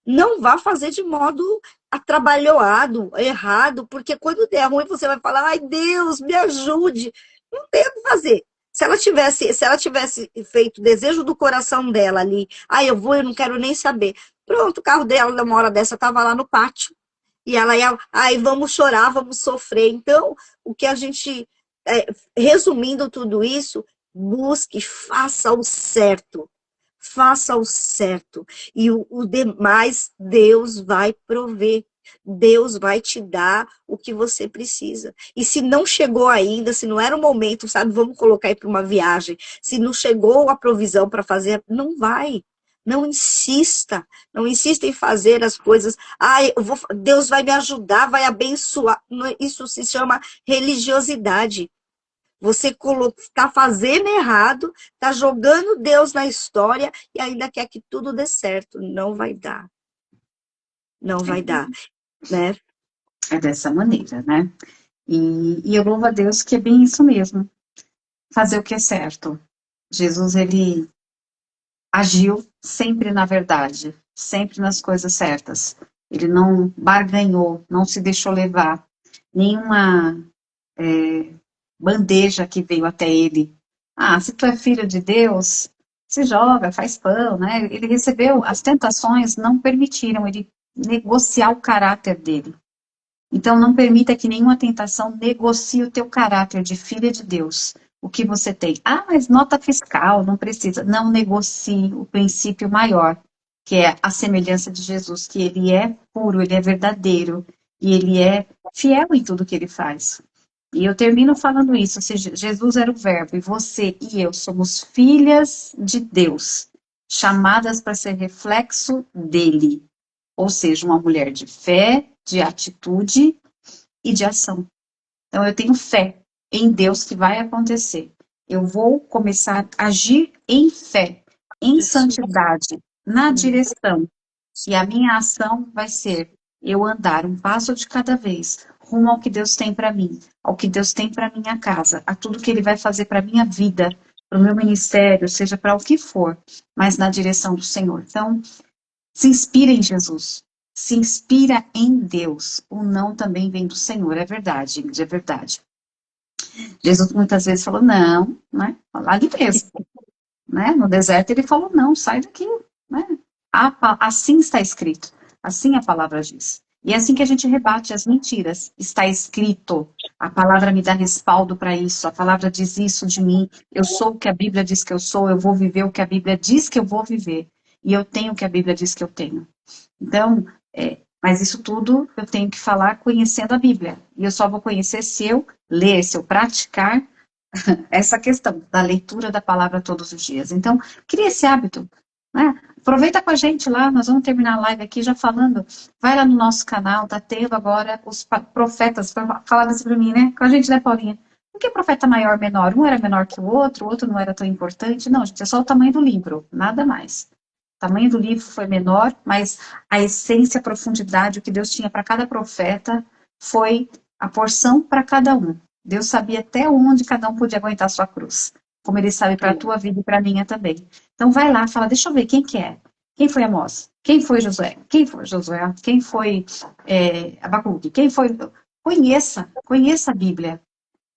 Speaker 2: não vá fazer de modo atrabalhoado, errado, porque quando der ruim você vai falar, ai Deus, me ajude. Não tem o que fazer. Se ela tivesse feito o desejo do coração dela ali, eu vou, eu não quero nem saber. Pronto, o carro dela, numa hora dessa, estava lá no pátio. E ela ia, vamos chorar, vamos sofrer. Então, o que a gente, resumindo tudo isso, busque, faça o certo. faça o certo. E o demais, Deus vai prover. Deus vai te dar o que você precisa. E se não chegou ainda, se não era o momento, sabe, vamos colocar aí para uma viagem, se não chegou a provisão para fazer, não vai. Não insista, não insista em fazer as coisas. Deus vai me ajudar, vai abençoar. Isso se chama religiosidade. Você está fazendo errado, está jogando Deus na história e ainda quer que tudo dê certo. Não vai dar. Não vai dar, né?
Speaker 3: É dessa maneira, né? E eu louvo a Deus que é bem isso mesmo. Fazer o que é certo. Jesus, ele agiu sempre na verdade, sempre nas coisas certas. Ele não barganhou, não se deixou levar. Nenhuma bandeja que veio até ele. Ah, se tu é filho de Deus, se joga, faz pão, né? Ele recebeu, as tentações não permitiram ele negociar o caráter dele. Então, não permita que nenhuma tentação negocie o teu caráter de filha de Deus. O que você tem? Ah, mas nota fiscal, não precisa. Não negocie o princípio maior, que é a semelhança de Jesus, que ele é puro, ele é verdadeiro, e ele é fiel em tudo que ele faz. E eu termino falando isso, ou seja, Jesus era o verbo, e você e eu somos filhas de Deus, chamadas para ser reflexo dele. Ou seja, uma mulher de fé, de atitude e de ação. Então, eu tenho fé em Deus que vai acontecer. Eu vou começar a agir em fé, em santidade, na direção. E a minha ação vai ser eu andar um passo de cada vez, rumo ao que Deus tem para mim, ao que Deus tem para minha casa, a tudo que Ele vai fazer para minha vida, para o meu ministério, seja para o que for, mas na direção do Senhor. Então, se inspira em Jesus. Se inspira em Deus. O não também vem do Senhor, é verdade, Ingrid, é verdade. Jesus muitas vezes falou não, né? Ali mesmo, né? No deserto ele falou não, sai daqui, né? Assim está escrito, assim a palavra diz. E é assim que a gente rebate as mentiras. Está escrito, a palavra me dá respaldo para isso, a palavra diz isso de mim, eu sou o que a Bíblia diz que eu sou, eu vou viver o que a Bíblia diz que eu vou viver. E eu tenho o que a Bíblia diz que eu tenho. Então, mas isso tudo eu tenho que falar conhecendo a Bíblia. E eu só vou conhecer se eu ler, se eu praticar essa questão da leitura da palavra todos os dias. Então, cria esse hábito, né? Aproveita com a gente lá, nós vamos terminar a live aqui já falando. Vai lá no nosso canal, tá tendo agora os profetas, falaram assim para mim, né? Com a gente, né, Paulinha? Por que profeta maior, menor? Um era menor que o outro não era tão importante. Não, gente, é só o tamanho do livro, nada mais. O tamanho do livro foi menor, mas a essência, a profundidade, o que Deus tinha para cada profeta foi a porção para cada um. Deus sabia até onde cada um podia aguentar a sua cruz, como Ele sabe para a tua vida e para a minha também. Então vai lá, fala, deixa eu ver quem que é. Quem foi Amós? Quem foi Josué? Quem foi Josué? Quem foi Abacuque? Quem foi... Conheça a Bíblia.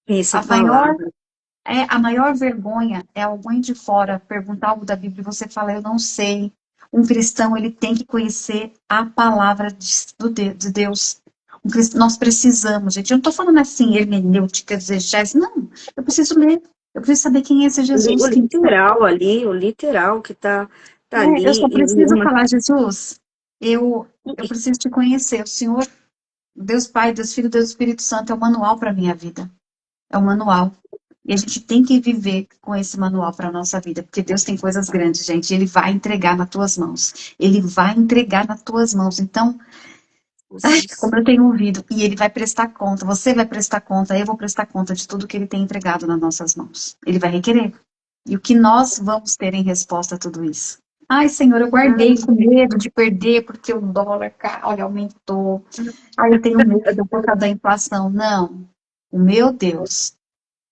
Speaker 2: Essa
Speaker 3: A maior vergonha é alguém de fora perguntar algo da Bíblia e você fala, eu não sei. Um cristão, ele tem que conhecer a palavra de Deus. Nós precisamos, gente. Eu não estou falando assim, hermenêutica, exegese. Não, eu preciso ler. Eu preciso saber quem é esse Jesus.
Speaker 2: O literal ali, o literal que tá ali.
Speaker 3: Eu só preciso falar, Jesus, eu preciso te conhecer. O Senhor, Deus Pai, Deus Filho, Deus Espírito Santo, é o manual para a minha vida. É o manual. E a gente tem que viver com esse manual para a nossa vida, porque Deus tem coisas grandes, gente, e Ele vai entregar nas tuas mãos. Ele vai entregar nas tuas mãos. Então, como eu tenho ouvido, e Ele vai prestar conta, você vai prestar conta, eu vou prestar conta de tudo que Ele tem entregado nas nossas mãos. Ele vai requerer. E o que nós vamos ter em resposta a tudo isso? Ai, Senhor, eu guardei com medo de perder, porque o dólar, olha, aumentou. Ai, eu tenho medo por causa da inflação. Não. O meu Deus,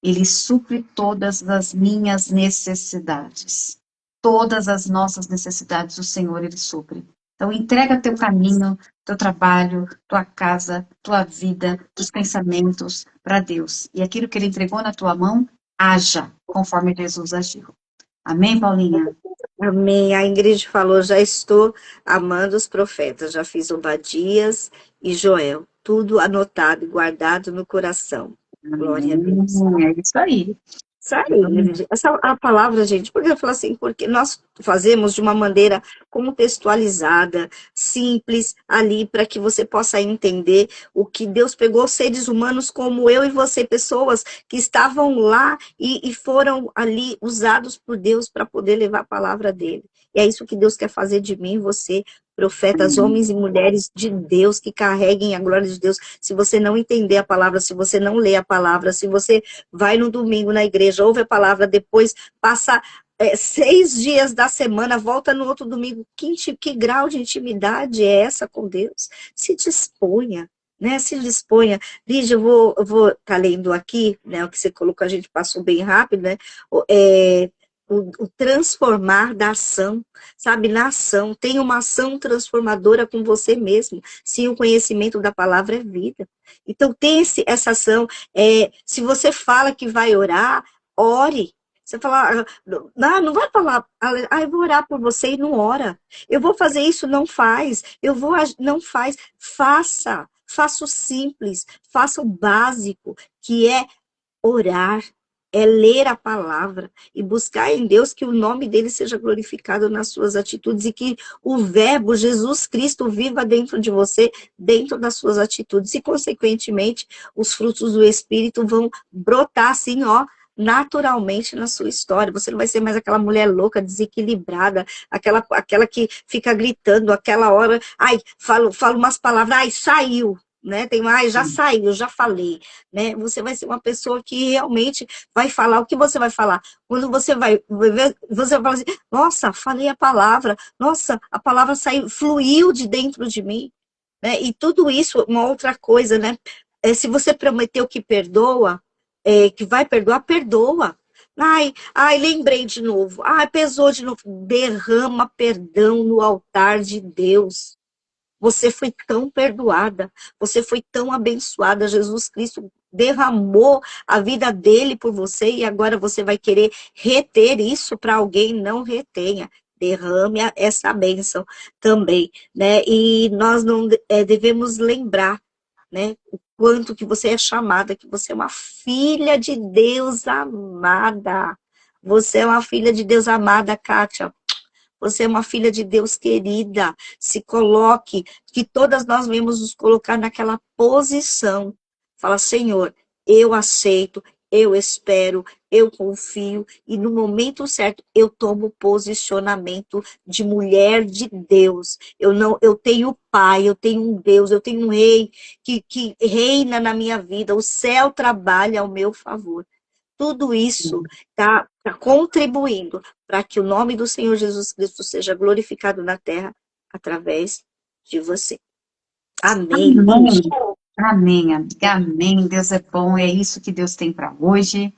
Speaker 3: Ele supre todas as minhas necessidades. Todas as nossas necessidades, o Senhor, Ele supre. Então, entrega teu caminho, teu trabalho, tua casa, tua vida, teus pensamentos para Deus. E aquilo que Ele entregou na tua mão, haja conforme Jesus agiu. Amém, Paulinha?
Speaker 2: Amém. A Ingrid falou, já estou amando os profetas, já fiz Obadias e Joel, tudo anotado e guardado no coração. Glória a Deus.
Speaker 3: É isso aí.
Speaker 2: Sair. Essa a palavra, gente, porque eu falo assim, porque nós fazemos de uma maneira contextualizada, simples, ali, para que você possa entender o que Deus pegou seres humanos como eu e você, pessoas que estavam lá e foram ali usados por Deus para poder levar a palavra dele. E é isso que Deus quer fazer de mim e você, profetas, homens e mulheres de Deus que carreguem a glória de Deus. Se você não entender a palavra, se você não lê a palavra, se você vai no domingo na igreja, ouve a palavra, depois passa 6 dias da semana, volta no outro domingo. Que grau de intimidade é essa com Deus? Se disponha, né? Se disponha. Lígia, eu vou estar lendo aqui, né? O que você colocou, a gente passou bem rápido, né? O transformar da ação, sabe, na ação, tem uma ação transformadora com você mesmo, sim, o conhecimento da palavra é vida, então tem essa ação, se você fala que vai orar, ore, você fala, não vai falar, eu vou orar por você e não ora, eu vou fazer isso, não faz, não faz, faça o simples, faça o básico, que é orar, é ler a palavra e buscar em Deus que o nome dele seja glorificado nas suas atitudes e que o verbo Jesus Cristo viva dentro de você, dentro das suas atitudes e, consequentemente, os frutos do Espírito vão brotar assim, ó, naturalmente na sua história. Você não vai ser mais aquela mulher louca, desequilibrada, aquela que fica gritando, aquela hora, ai, falo umas palavras, ai, saiu, né? Já saiu, já falei, né? Você vai ser uma pessoa que realmente vai falar o que você vai falar. Quando você vai falar assim, nossa, falei a palavra, nossa, a palavra saiu, fluiu de dentro de mim, né? E tudo isso, uma outra coisa, né? Se você prometeu que perdoa, que vai perdoar, perdoa. Ai, lembrei de novo. Ai, pesou de novo. Derrama perdão no altar de Deus. Você foi tão perdoada, você foi tão abençoada, Jesus Cristo derramou a vida dele por você e agora você vai querer reter isso para alguém, não retenha. Derrame essa bênção também, né? E nós não devemos lembrar, né? O quanto que você é chamada, que você é uma filha de Deus amada. Você é uma filha de Deus amada, Kátia. Você é uma filha de Deus querida. Se coloque, que todas nós vamos nos colocar naquela posição. Fala, Senhor, eu aceito, eu espero, eu confio, e no momento certo eu tomo posicionamento de mulher de Deus. Eu tenho Pai, eu tenho um Deus, eu tenho um Rei que reina na minha vida. O céu trabalha ao meu favor. Tudo isso está contribuindo para que o nome do Senhor Jesus Cristo seja glorificado na terra através de você. Amém.
Speaker 3: Amém. Amém, amiga. Amém. Deus é bom. É isso que Deus tem para hoje.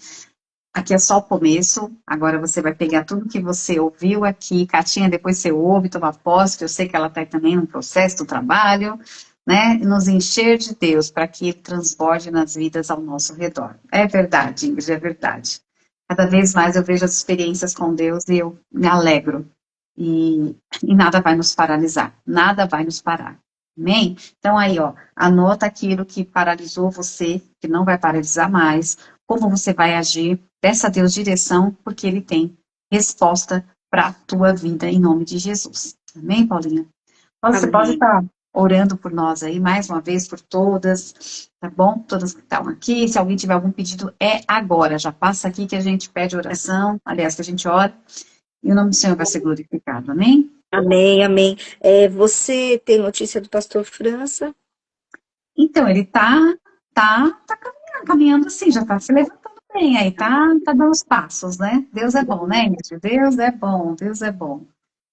Speaker 3: Aqui é só o começo. Agora você vai pegar tudo que você ouviu aqui. Catinha, depois você ouve, toma posse, que eu sei que ela está também no processo do trabalho, né? Nos encher de Deus para que Ele transborde nas vidas ao nosso redor. É verdade, Ingrid, é verdade. Cada vez mais eu vejo as experiências com Deus e eu me alegro. E nada vai nos paralisar. Nada vai nos parar. Amém? Então aí, ó, anota aquilo que paralisou você, que não vai paralisar mais, como você vai agir, peça a Deus direção, porque Ele tem resposta para a tua vida, em nome de Jesus. Amém, Paulinha? Você pode estar orando por nós aí, mais uma vez, por todas, tá bom? Todas que estão aqui, se alguém tiver algum pedido, é agora, já passa aqui que a gente pede oração, aliás, que a gente ora, e o nome do Senhor vai ser glorificado, amém?
Speaker 2: Amém, amém. Você tem notícia do pastor França?
Speaker 3: Então, ele tá caminhando assim, já tá se levantando bem aí, tá dando os passos, né? Deus é bom, né, Ingrid? Deus é bom, Deus é bom.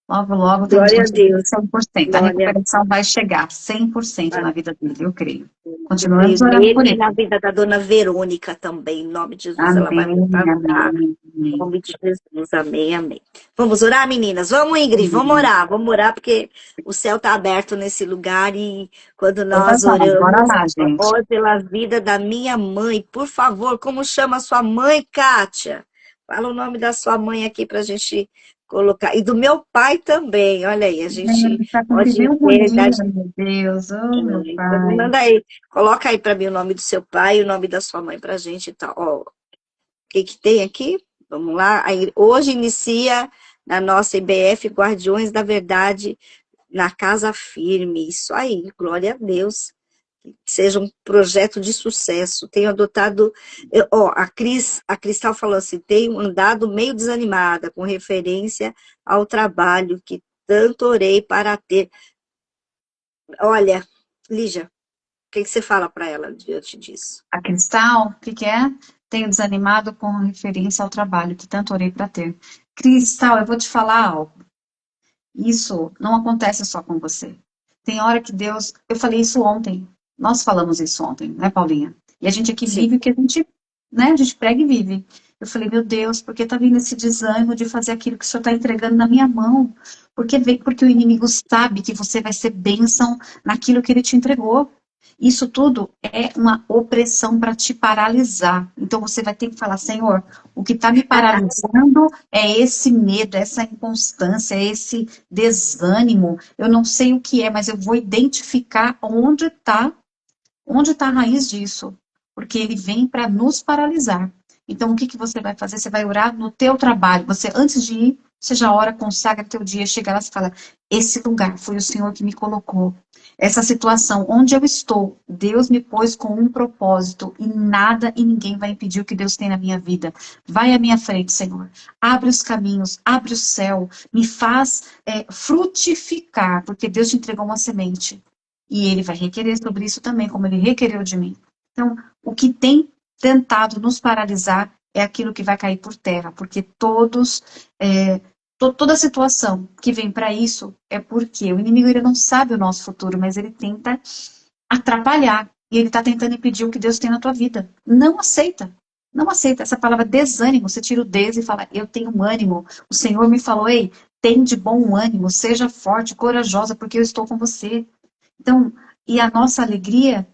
Speaker 3: Logo, logo, temos
Speaker 2: Glória a Deus.
Speaker 3: 100%. A recuperação vai chegar 100% na vida dele, eu creio. Continuamos orando por
Speaker 2: E
Speaker 3: ele.
Speaker 2: na vida da dona Verônica também, em nome de Jesus,
Speaker 3: Amém,
Speaker 2: ela vai voltar a andar.
Speaker 3: amém,
Speaker 2: Em
Speaker 3: amém.
Speaker 2: nome de Jesus, amém, amém. Vamos orar, meninas? Vamos, Ingrid, vamos orar, porque o céu está aberto nesse lugar e quando nós oramos,
Speaker 3: Bora lá, gente.
Speaker 2: ore pela vida da minha mãe, por favor, como chama a sua mãe, Kátia? Fala o nome da sua mãe aqui para a gente colocar, e do meu pai também, olha aí, a gente
Speaker 3: Tá com
Speaker 2: pode
Speaker 3: meu
Speaker 2: verdade.
Speaker 3: meu Deus, oh meu
Speaker 2: Então,
Speaker 3: pai.
Speaker 2: manda aí, coloca aí para mim o nome do seu pai e o nome da sua mãe para a gente, tá? Ó, que tem aqui? Vamos lá. Aí, hoje inicia na nossa IBF Guardiões da Verdade na Casa Firme. Isso aí, glória a Deus. Que seja um projeto de sucesso. Tenho adotado... a Cristal falou assim, tenho andado meio desanimada com referência ao trabalho que tanto orei para ter. Olha, Lígia, o que você fala para ela diante disso?
Speaker 3: A Cristal, o que que é? Tenho desanimado com referência ao trabalho que tanto orei para ter. Cristal, eu vou te falar algo. Isso não acontece só com você. Tem hora que Deus... Eu falei isso ontem. Nós falamos isso ontem, né, Paulinha? E a gente aqui
Speaker 2: Sim.
Speaker 3: vive o que a gente, né, a gente prega e vive. Eu falei, meu Deus, por que tá vindo esse desânimo de fazer aquilo que o Senhor está entregando na minha mão? Porque o inimigo sabe que você vai ser bênção naquilo que ele te entregou. Isso tudo é uma opressão para te paralisar. Então você vai ter que falar, Senhor, o que está me paralisando é esse medo, essa inconstância, esse desânimo. Eu não sei o que é, mas eu vou identificar onde está a raiz disso. Porque ele vem para nos paralisar. Então o que que você vai fazer? Você vai orar no teu trabalho. Você, antes de ir, você já ora, consagra teu dia, chega lá e fala, esse lugar foi o Senhor que me colocou. Essa situação onde eu estou, Deus me pôs com um propósito e nada e ninguém vai impedir o que Deus tem na minha vida. Vai à minha frente, Senhor. Abre os caminhos, abre o céu, me faz frutificar, porque Deus te entregou uma semente. E Ele vai requerer sobre isso também, como Ele requereu de mim. Então, o que tem tentado nos paralisar é aquilo que vai cair por terra, porque toda situação que vem para isso é porque o inimigo ele não sabe o nosso futuro, mas ele tenta atrapalhar. E ele está tentando impedir o que Deus tem na tua vida. Não aceita. Não aceita essa palavra desânimo. Você tira o des e fala, eu tenho ânimo. O Senhor me falou, ei, tem de bom ânimo, seja forte, corajosa, porque eu estou com você. Então, e a nossa alegria,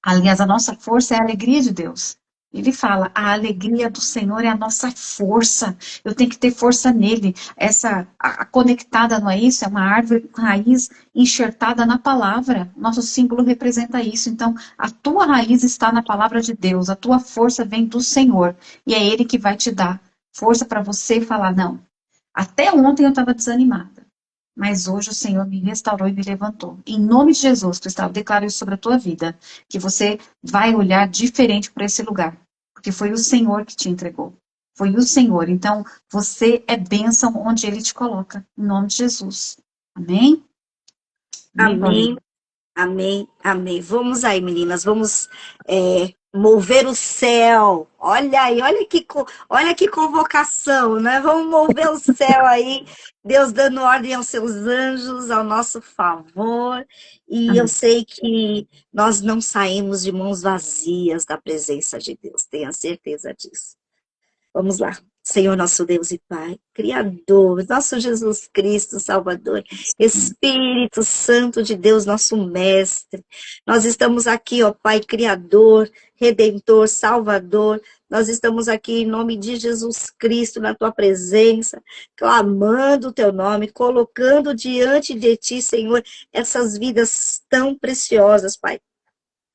Speaker 3: aliás, a nossa força é a alegria de Deus. Ele fala, a alegria do Senhor é a nossa força. Eu tenho que ter força nele. A conectada, não é isso? É uma árvore com raiz enxertada na palavra. Nosso símbolo representa isso. Então, a tua raiz está na palavra de Deus. A tua força vem do Senhor. E é Ele que vai te dar força para você falar, não, até ontem eu estava desanimada. Mas hoje o Senhor me restaurou e me levantou. Em nome de Jesus, Cristal, eu declaro isso sobre a tua vida. Que você vai olhar diferente para esse lugar. Porque foi o Senhor que te entregou. Foi o Senhor. Então, você é bênção onde Ele te coloca. Em nome de Jesus. Amém?
Speaker 2: Amém, amém, amém. Vamos aí, meninas. Vamos mover o céu. Olha aí, olha que convocação, né? Vamos mover o céu aí. Deus dando ordem aos seus anjos, ao nosso favor. E
Speaker 3: Amém.
Speaker 2: eu sei que nós não saímos de mãos vazias da presença de Deus. Tenha certeza disso. Vamos lá. Senhor, nosso Deus e Pai, Criador, nosso Jesus Cristo, Salvador, Espírito Santo de Deus, nosso Mestre. Nós estamos aqui, ó Pai, Criador, Redentor, Salvador. Nós estamos aqui em nome de Jesus Cristo, na Tua presença, clamando o Teu nome, colocando diante de Ti, Senhor, essas vidas tão preciosas, Pai.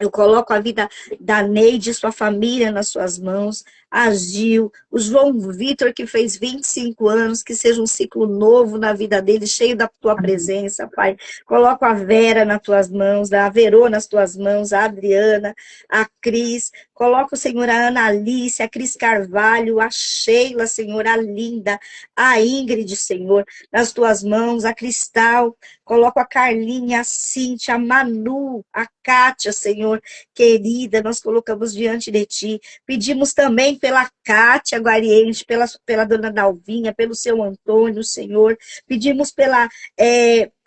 Speaker 2: Eu coloco a vida da Neide e sua família nas suas mãos, a Gil, o João Vitor, que fez 25 anos, que seja um ciclo novo na vida dele, cheio da tua presença, Pai. Coloco a Vera nas tuas mãos, a Verô nas tuas mãos, a Adriana, a Cris. Coloco, Senhor, a Ana Alice, a Cris Carvalho, a Sheila, Senhor, a Linda, a Ingrid, Senhor, nas tuas mãos, a Cristal. Coloco a Carlinha, a Cíntia, a Manu, a Kátia, Senhor, querida, nós colocamos diante de Ti. Pedimos também pela Kátia Guariente, pela dona Dalvinha, pelo seu Antônio, Senhor. Pedimos pela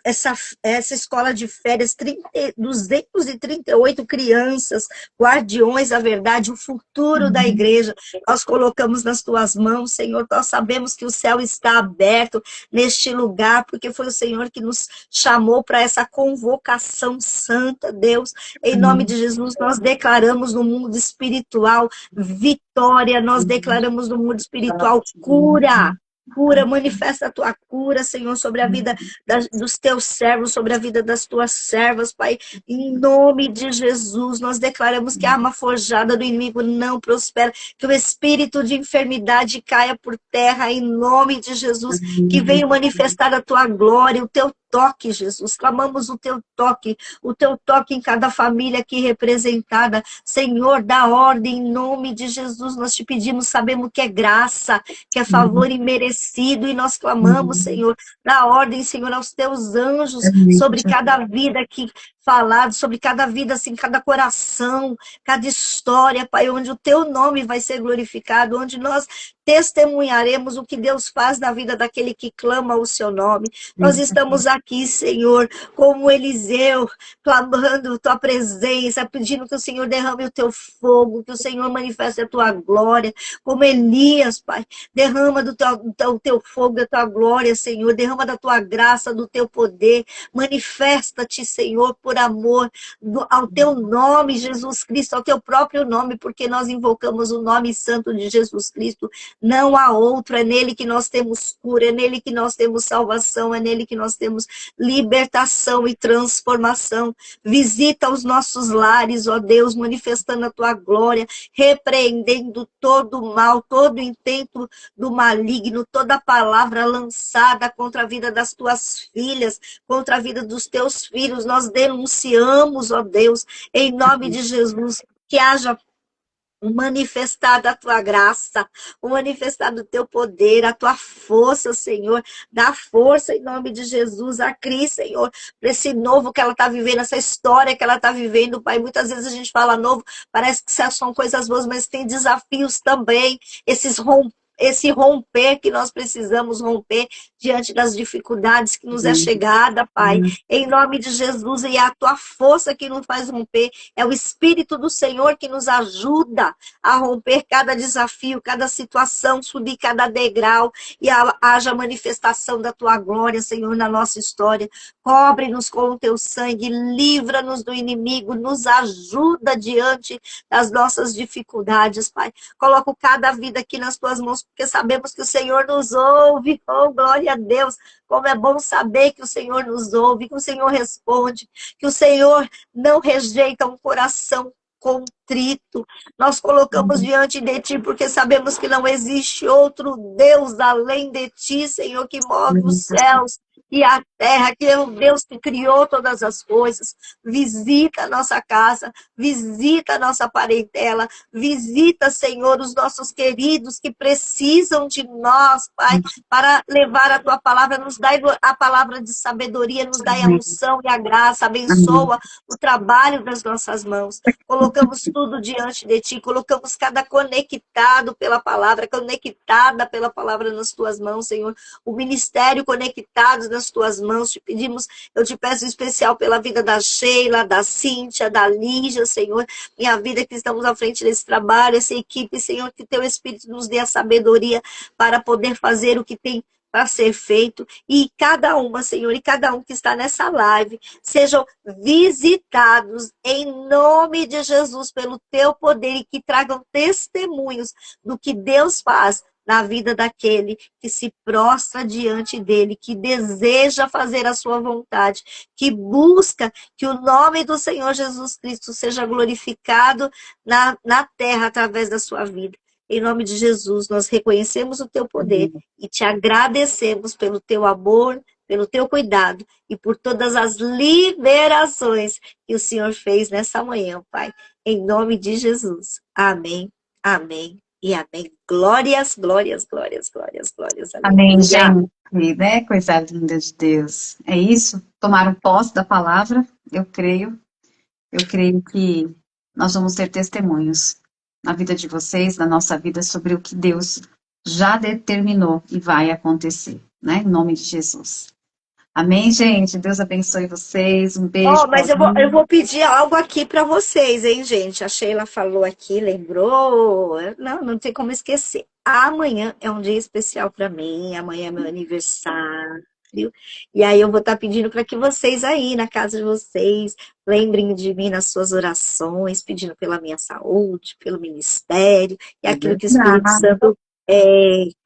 Speaker 2: essa escola de férias, 238 crianças, guardiões da verdade, o futuro da igreja, nós colocamos nas tuas mãos, Senhor. Nós sabemos que o céu está aberto neste lugar, porque foi o Senhor que nos chamou para essa convocação santa, Deus. Em nome de Jesus, nós declaramos no mundo espiritual vitória, nós declaramos no mundo espiritual cura. cura, manifesta a tua cura, Senhor, sobre a vida dos teus servos, sobre a vida das tuas servas, Pai. Em nome de Jesus, nós declaramos que a arma forjada do inimigo não prospera, que o espírito de enfermidade caia por terra, em nome de Jesus, que venha manifestar a tua glória, o teu toque, Jesus. Clamamos o teu toque em cada família aqui representada. Senhor, dá ordem em nome de Jesus. Nós te pedimos, sabemos que é graça, que é favor imerecido, e nós clamamos, Senhor, dá ordem, Senhor, aos teus anjos sobre cada vida aqui falado, sobre cada vida, assim, cada coração, cada história, Pai, onde o teu nome vai ser glorificado, onde nós testemunharemos o que Deus faz na vida daquele que clama o seu nome. Nós estamos aqui, Senhor, como Eliseu, clamando tua presença, pedindo que o Senhor derrame o teu fogo, que o Senhor manifeste a tua glória, como Elias, Pai, derrama do teu fogo, da tua glória, Senhor, derrama da tua graça, do teu poder, manifesta-te, Senhor, por amor ao teu nome, Jesus Cristo, ao teu próprio nome, porque nós invocamos o nome santo de Jesus Cristo. Não há outro, é nele que nós temos cura, é nele que nós temos salvação, é nele que nós temos libertação e transformação. Visita os nossos lares, ó Deus, manifestando a tua glória, repreendendo todo o mal, todo o intento do maligno, toda palavra lançada contra a vida das tuas filhas, contra a vida dos teus filhos. Nós denunciamos, ó Deus, em nome de Jesus, que haja manifestada a tua graça, o manifestado o teu poder, a tua força, Senhor. Dá força em nome de Jesus a Cris, Senhor, para esse novo que ela está vivendo, essa história que ela está vivendo, Pai. Muitas vezes a gente fala novo, parece que são coisas boas, mas tem desafios também, esse romper que nós precisamos romper diante das dificuldades que nos é chegada, Pai. Em nome de Jesus, e é a tua força que nos faz romper, é o Espírito do Senhor que nos ajuda a romper cada desafio, cada situação, subir cada degrau, e haja manifestação da tua glória, Senhor, na nossa história. Cobre-nos com o teu sangue, livra-nos do inimigo, nos ajuda diante das nossas dificuldades, Pai. Coloco cada vida aqui nas tuas mãos, porque sabemos que o Senhor nos ouve. Oh, glória a Deus! Como é bom saber que o Senhor nos ouve, que o Senhor responde, que o Senhor não rejeita um coração contrito. Nós colocamos diante de ti, porque sabemos que não existe outro Deus além de ti, Senhor, que move os céus e a terra, que é o Deus que criou todas as coisas. Visita a nossa casa, visita a nossa parentela, visita, Senhor, os nossos queridos que precisam de nós, Pai, para levar a tua palavra. Nos dai a palavra de sabedoria, nos dai a unção e a graça, abençoa o trabalho das nossas mãos. Colocamos tudo diante de ti, colocamos cada conectado pela palavra, conectada pela palavra nas tuas mãos, Senhor. O ministério conectado nas tuas mãos, te pedimos, eu te peço em especial pela vida da Sheila, da Cíntia, da Lígia, Senhor, minha vida que estamos à frente desse trabalho, essa equipe, Senhor, que teu Espírito nos dê a sabedoria para poder fazer o que tem para ser feito, e cada uma, Senhor, e cada um que está nessa live, sejam visitados em nome de Jesus pelo teu poder, e que tragam testemunhos do que Deus faz na vida daquele que se prostra diante dele, que deseja fazer a sua vontade, que busca que o nome do Senhor Jesus Cristo seja glorificado na terra através da sua vida. Em nome de Jesus, nós reconhecemos o teu poder e te agradecemos pelo teu amor, pelo teu cuidado e por todas as liberações que o Senhor fez nessa manhã, Pai. Em nome de Jesus. Amém, amém e amém. Glórias, glórias, glórias, glórias, glórias.
Speaker 3: Amém, gente. Né? Coisa linda de Deus. É isso. Tomaram posse da palavra. Eu creio que nós vamos ter testemunhos na vida de vocês, na nossa vida, sobre o que Deus já determinou e vai acontecer, né? Em nome de Jesus. Amém, gente? Deus abençoe vocês. Um beijo.
Speaker 2: Mas eu vou pedir algo aqui para vocês, hein, gente? A Sheila falou aqui, lembrou. Não tem como esquecer. Amanhã é um dia especial para mim. Amanhã é meu aniversário. E aí eu vou estar pedindo para que vocês aí, na casa de vocês, lembrem de mim nas suas orações, pedindo pela minha saúde, pelo ministério, e aquilo que o Espírito Santo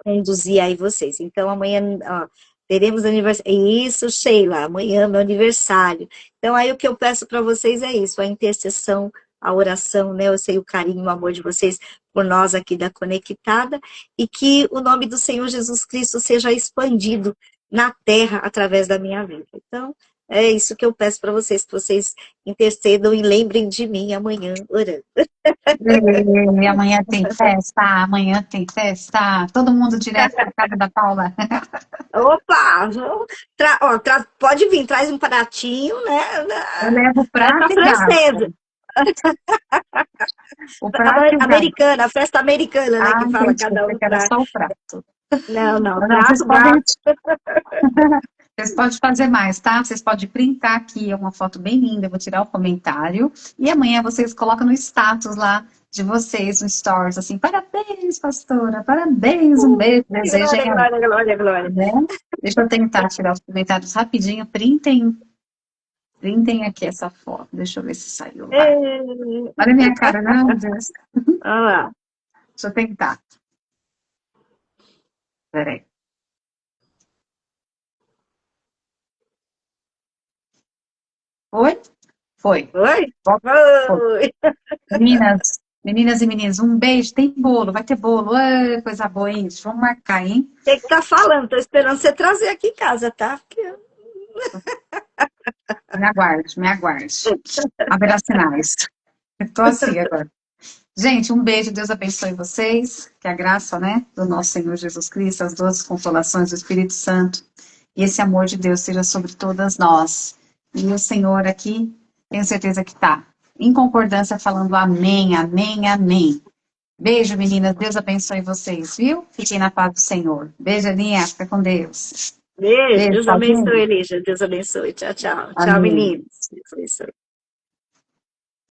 Speaker 2: conduzir aí vocês. Então, amanhã, ó, teremos aniversário. Isso, Sheila, amanhã é meu aniversário. Então, aí o que eu peço para vocês é isso, a intercessão, a oração, né? Eu sei o carinho, o amor de vocês por nós aqui da Conectada, e que o nome do Senhor Jesus Cristo seja expandido na terra através da minha vida. Então, é isso que eu peço para vocês, que vocês intercedam e lembrem de mim amanhã, orando.
Speaker 3: E amanhã tem festa, amanhã tem festa. Todo mundo direto para casa da Paula.
Speaker 2: Opa! Ó, pode vir, traz um pratinho, né?
Speaker 3: Eu levo o
Speaker 2: Festa
Speaker 3: prato e
Speaker 2: francesa.
Speaker 3: o prato e o garfo.
Speaker 2: Americana, a festa americana, né? Que fala
Speaker 3: Entendi,
Speaker 2: cada
Speaker 3: você
Speaker 2: um
Speaker 3: quer
Speaker 2: traz.
Speaker 3: só o prato.
Speaker 2: Não,
Speaker 3: Não,
Speaker 2: prato, gato.
Speaker 3: vocês podem fazer mais, tá? Vocês podem printar aqui, é uma foto bem linda, eu vou tirar o comentário. E amanhã vocês colocam no status lá de vocês, no stories, assim, parabéns, pastora, parabéns, um beijo, desejem,
Speaker 2: Glória.
Speaker 3: né? Deixa eu tentar tirar os comentários rapidinho, printem aqui essa foto, deixa eu ver se saiu. Vai. Olha a minha cara, meu Deus.
Speaker 2: Olha lá.
Speaker 3: Deixa eu tentar. Peraí. Oi? Foi.
Speaker 2: Oi?
Speaker 3: Foi. Meninas e meninos, um beijo. Tem bolo, vai ter bolo. Ai, coisa boa, hein? Vamos marcar, hein?
Speaker 2: Tem que estar falando, tô esperando você trazer aqui em casa, tá?
Speaker 3: Me aguarde. Haverá sinais. Estou assim agora. Gente, um beijo, Deus abençoe vocês. Que a graça, né, do nosso Senhor Jesus Cristo, as doces consolações do Espírito Santo e esse amor de Deus seja sobre todas nós. E o Senhor aqui, tenho certeza que está em concordância, falando amém, amém, amém. Beijo, meninas. Deus abençoe vocês, viu? Fiquem na paz do Senhor. Beijo, Aninha. Fica com Deus.
Speaker 2: Beijo. Deus
Speaker 3: tchauzinho.
Speaker 2: abençoe, Lígia. Deus abençoe. Tchau, tchau. Tchau,
Speaker 3: Amém.
Speaker 2: meninos. Deus abençoe.